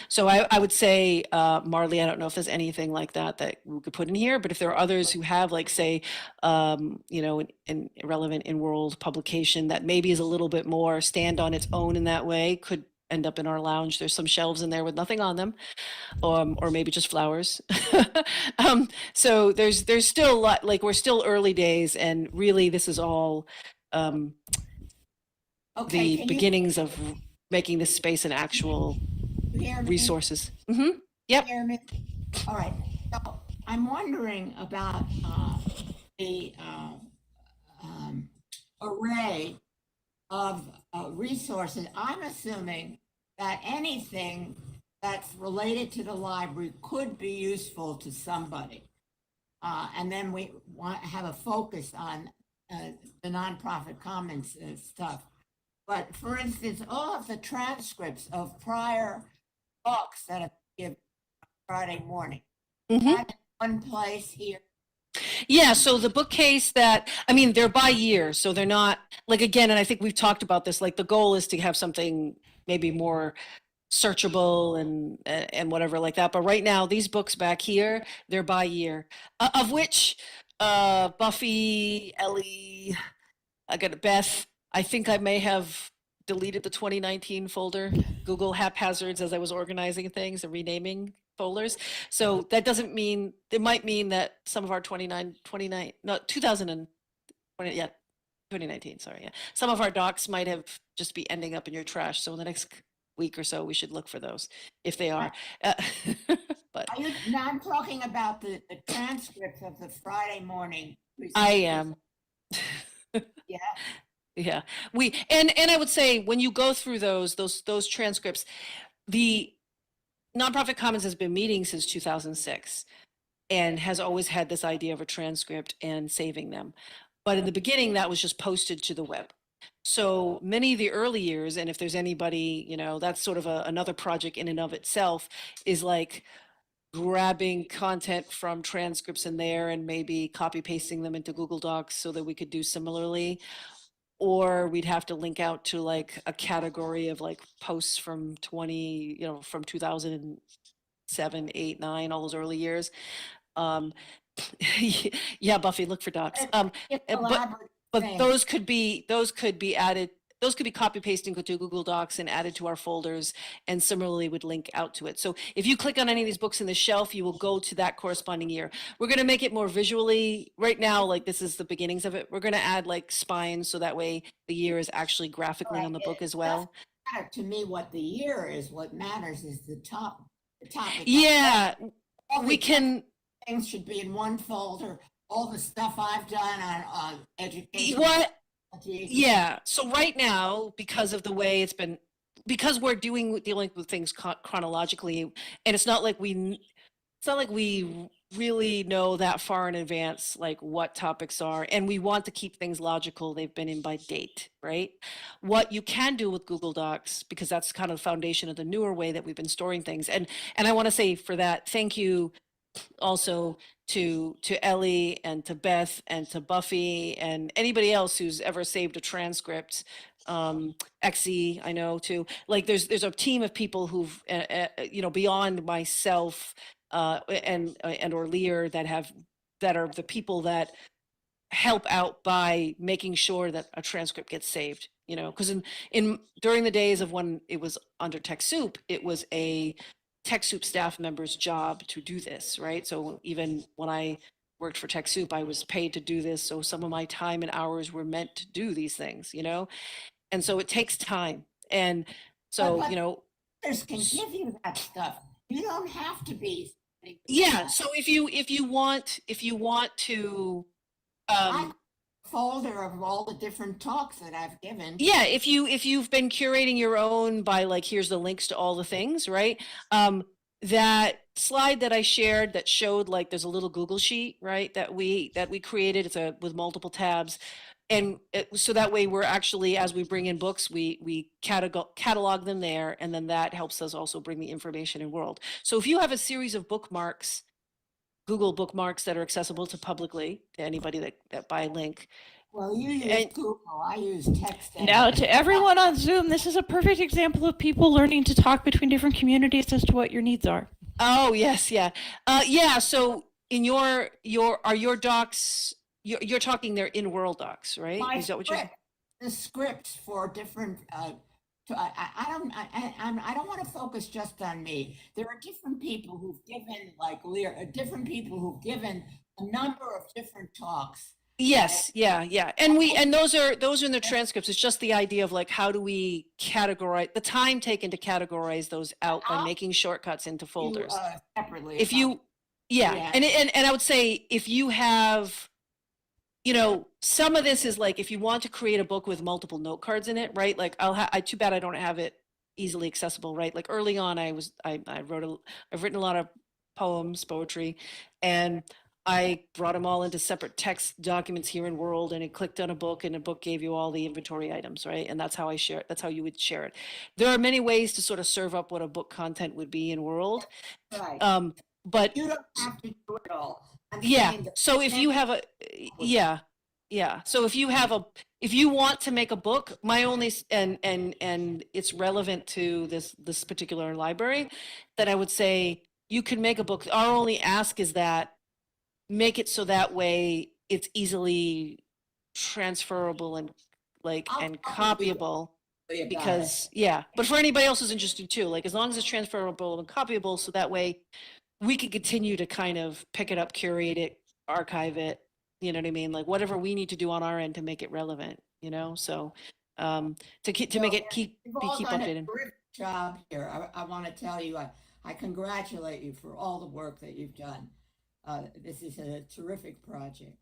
So I would say, Marley, I don't know if there's anything like that we could put in here, but if there are others who have, like, say, an irrelevant in-world publication that maybe is a little bit more stand on its own in that way, could end up in our lounge. There's some shelves in there with nothing on them, or maybe just flowers. So there's still a lot, like, we're still early days, and really this is all the beginnings of making this space an actual resources. Yep. All right. So I'm wondering about the array of resources. I'm assuming that anything that's related to the library could be useful to somebody. And then we want to have a focus on the nonprofit commons stuff. But for instance, all of the transcripts of prior books that have given Friday morning, that's one place here. Yeah, so the bookcase they're by year, so they're not, like, again, and I think we've talked about this, like, the goal is to have something maybe more searchable and whatever like that. But right now, these books back here, they're by year, of which Buffy, Ellie, I got Beth. I think I may have deleted the 2019 folder, Google haphazards, as I was organizing things and renaming folders. So that doesn't mean, it might mean that some of our 2019, sorry. Yeah. Some of our docs might have just be ending up in your trash. So in the next week or so, we should look for those if they are. But now I'm talking about the transcripts of the Friday morning. I am. Yeah. Yeah, and I would say when you go through those transcripts, the Nonprofit Commons has been meeting since 2006 and has always had this idea of a transcript and saving them. But in the beginning, that was just posted to the web. So many of the early years, and if there's anybody, that's sort of another project in and of itself, is like grabbing content from transcripts in there and maybe copy pasting them into Google Docs so that we could do similarly. Or we'd have to link out to like a category of like posts from from 2007, 8, 9, all those early years. Yeah, Buffy, look for docs. But those could be added. Those could be copy pasted into Google Docs and added to our folders, and similarly would link out to it. So if you click on any of these books in the shelf, you will go to that corresponding year. We're going to make it more visually. Right now, like, this is the beginnings of it. We're going to add like spines, so that way the year is actually graphically on the book as well. To me, what the year is, what matters is the top. Yeah, we can. Things should be in one folder. All the stuff I've done on education. Yeah. So right now, because of the way it's been, because we're dealing with things chronologically, and it's not like we really know that far in advance, like what topics are, and we want to keep things logical. They've been in by date, right? What you can do with Google Docs, because that's kind of the foundation of the newer way that we've been storing things. And I want to say for that, thank you also to Ellie and to Beth and to Buffy and anybody else who's ever saved a transcript. Exie, I know too. Like there's a team of people who've beyond myself and or Lear that are the people that help out by making sure that a transcript gets saved, you know, because during the days of when it was under TechSoup, it was a TechSoup staff member's job to do this, right? So even when I worked for TechSoup, I was paid to do this. So some of my time and hours were meant to do these things, you know? And so it takes time. And so, But you know, others can give you that stuff. You don't have to be. yeah. So if you want to, I folder of all the different talks that I've given. yeah, if you've been curating your own by like, here's the links to all the things, right? That slide that I shared that showed like there's a little Google sheet, right? That we created. It's with multiple tabs. And so that way we're actually, as we bring in books, we catalog them there, and then that helps us also bring the information in world. So if you have a series of bookmarks, Google bookmarks that are accessible to publicly, to anybody that by link. Well, you use And- Google, I use text. Now, to everyone on Zoom, this is a perfect example of people learning to talk between different communities as to what your needs are. Oh, yes, yeah. Yeah, so in your docs, you're talking they're in world docs, right? My Is that what you're? script, the scripts for different, I don't want to focus just on me. There are different people who've given different people who've given a number of different talks. Yes, yeah. And those are in the transcripts. It's just the idea of like, how do we categorize the time taken to categorize those out by making shortcuts into folders. Separately. If you, yeah. And I would say if you have, you know, some of this is like, if you want to create a book with multiple note cards in it, right? Like too bad I don't have it easily accessible, right? Like early on, I've written a lot of poetry, and I brought them all into separate text documents here in World, and it clicked on a book, and a book gave you all the inventory items, right? And that's how I share it. That's how you would share it. There are many ways to sort of serve up what a book content would be in World. Right. But you don't have to do it all. Yeah. So if you have So if you want to make a book, my only, and it's relevant to this particular library, that I would say you can make a book. Our only ask is that make it so that way it's easily transferable and copyable. Because but for anybody else who's interested too, like as long as it's transferable and copyable, so that way we can continue to kind of pick it up, curate it, archive it, you know what I mean? Like whatever we need to do on our end to make it relevant, you know? So to make it keep updated. Great job here. I want to tell you, I congratulate you for all the work that you've done. This is a terrific project.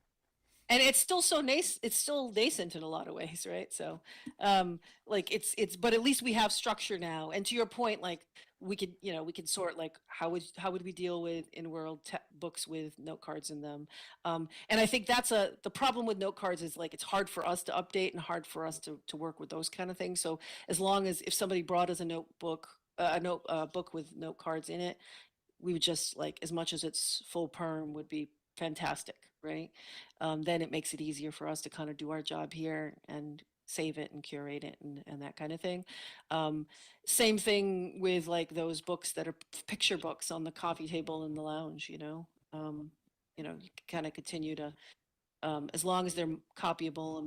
And it's still it's still nascent in a lot of ways, right? So like but at least we have structure now. And to your point, like we could sort like how would we deal with in world books with note cards in them. And I think that's the problem with note cards is like it's hard for us to update and hard for us to work with those kind of things. So as long as if somebody brought us a notebook, book with note cards in it, we would just like, as much as it's full perm would be fantastic, right? Then it makes it easier for us to kind of do our job here and save it and curate it and that kind of thing. Same thing with like those books that are picture books on the coffee table in the lounge, you know, you kind of continue to, as long as they're copyable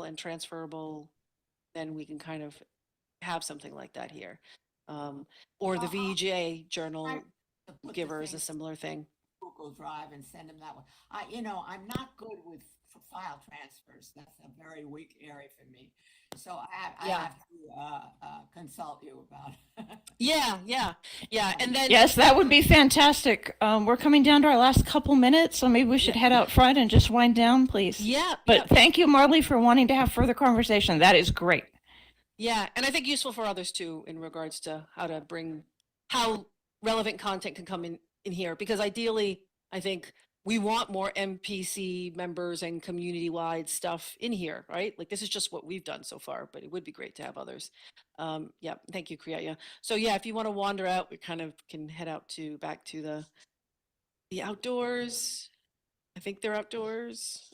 and transferable, then we can kind of have something like that here. Or the VJ journal giver is a similar thing. Google Drive and send them that way. I'm not good with file transfers. That's a very weak area for me. So I have to consult you about it. Yeah. And then Yes, that would be fantastic. We're coming down to our last couple minutes, so maybe we should head out front and just wind down, please. Yeah. But thank you, Marley, for wanting to have further conversation. That is great. Yeah, and I think useful for others too in regards to how relevant content can come in here, because ideally, I think we want more MPC members and community-wide stuff in here, right? Like this is just what we've done so far, but it would be great to have others. Yeah, thank you, Kreatya. So yeah, if you want to wander out, we kind of can head out back to the outdoors. I think they're outdoors.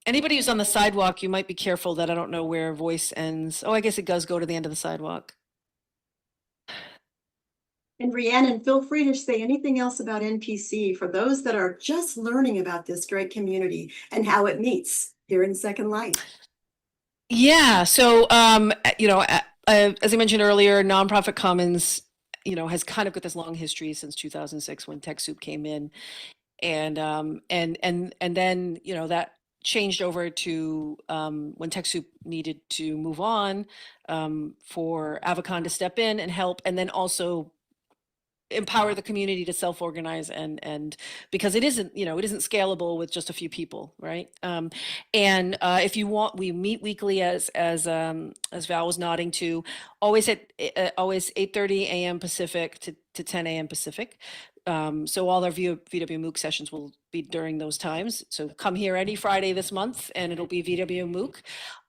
Anybody who's on the sidewalk, you might be careful that I don't know where voice ends. Oh, I guess it does go to the end of the sidewalk. And Rhiannon, feel free to say anything else about NPC for those that are just learning about this great community and how it meets here in Second Life. Yeah. So, as I mentioned earlier, Nonprofit Commons, has kind of got this long history since 2006 when TechSoup came in, and then that changed over to when TechSoup needed to move on, for Avacon to step in and help, and then also empower the community to self-organize and because it isn't scalable with just a few people, right? And if you want, we meet weekly as Val was nodding to, always at 8:30 a.m. Pacific to 10 a.m. Pacific. So all our VW MOOC sessions will be during those times. So come here any Friday this month and it'll be VW MOOC.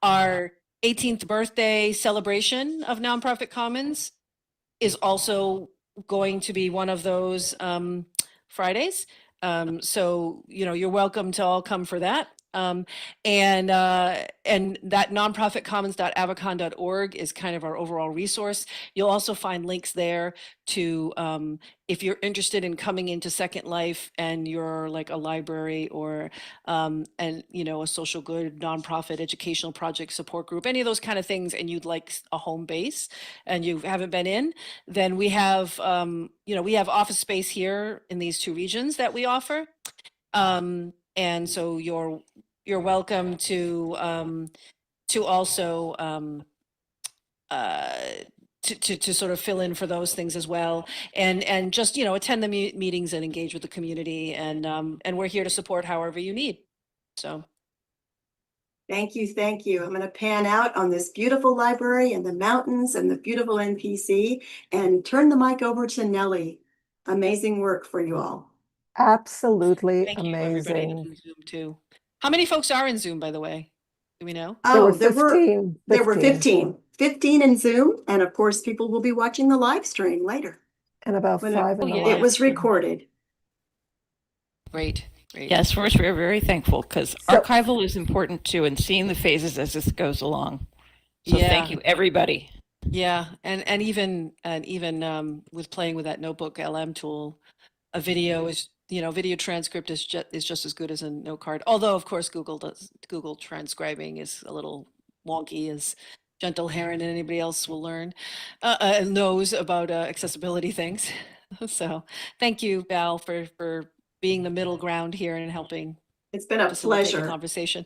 Our 18th birthday celebration of Nonprofit Commons is also going to be one of those Fridays. So, you're welcome to all come for that. And that nonprofitcommons.avacon.org is kind of our overall resource. You'll also find links there to, if you're interested in coming into Second Life and you're like a library or, a social good nonprofit educational project support group, any of those kind of things, and you'd like a home base and you haven't been in, then we have, we have office space here in these two regions that we offer. And so you're welcome to also to sort of fill in for those things as well, and just attend the meetings and engage with the community, and we're here to support however you need. So Thank you, thank you. I'm going to pan out on this beautiful library and the mountains and the beautiful NPC and turn the mic over to Nellie. Amazing work for you all. Absolutely thank you everybody amazing. in Zoom too. How many folks are in Zoom, by the way? Do we know? There were Oh, there 15. were 15 in Zoom, and of course people will be watching the live stream later And about when 5 in the it live was stream. recorded. Great. Yes, first, we're very thankful because So- archival is important too, and seeing the phases as this goes along. So Yeah. thank you, everybody. Yeah, and even with playing with that notebook LM tool, a video is video transcript is just as good as a note card. Although of course Google transcribing is a little wonky, as Gentle Heron and anybody else will learn, knows about accessibility things. So thank you, Val, for being the middle ground here and helping It's been a facilitate the pleasure. conversation.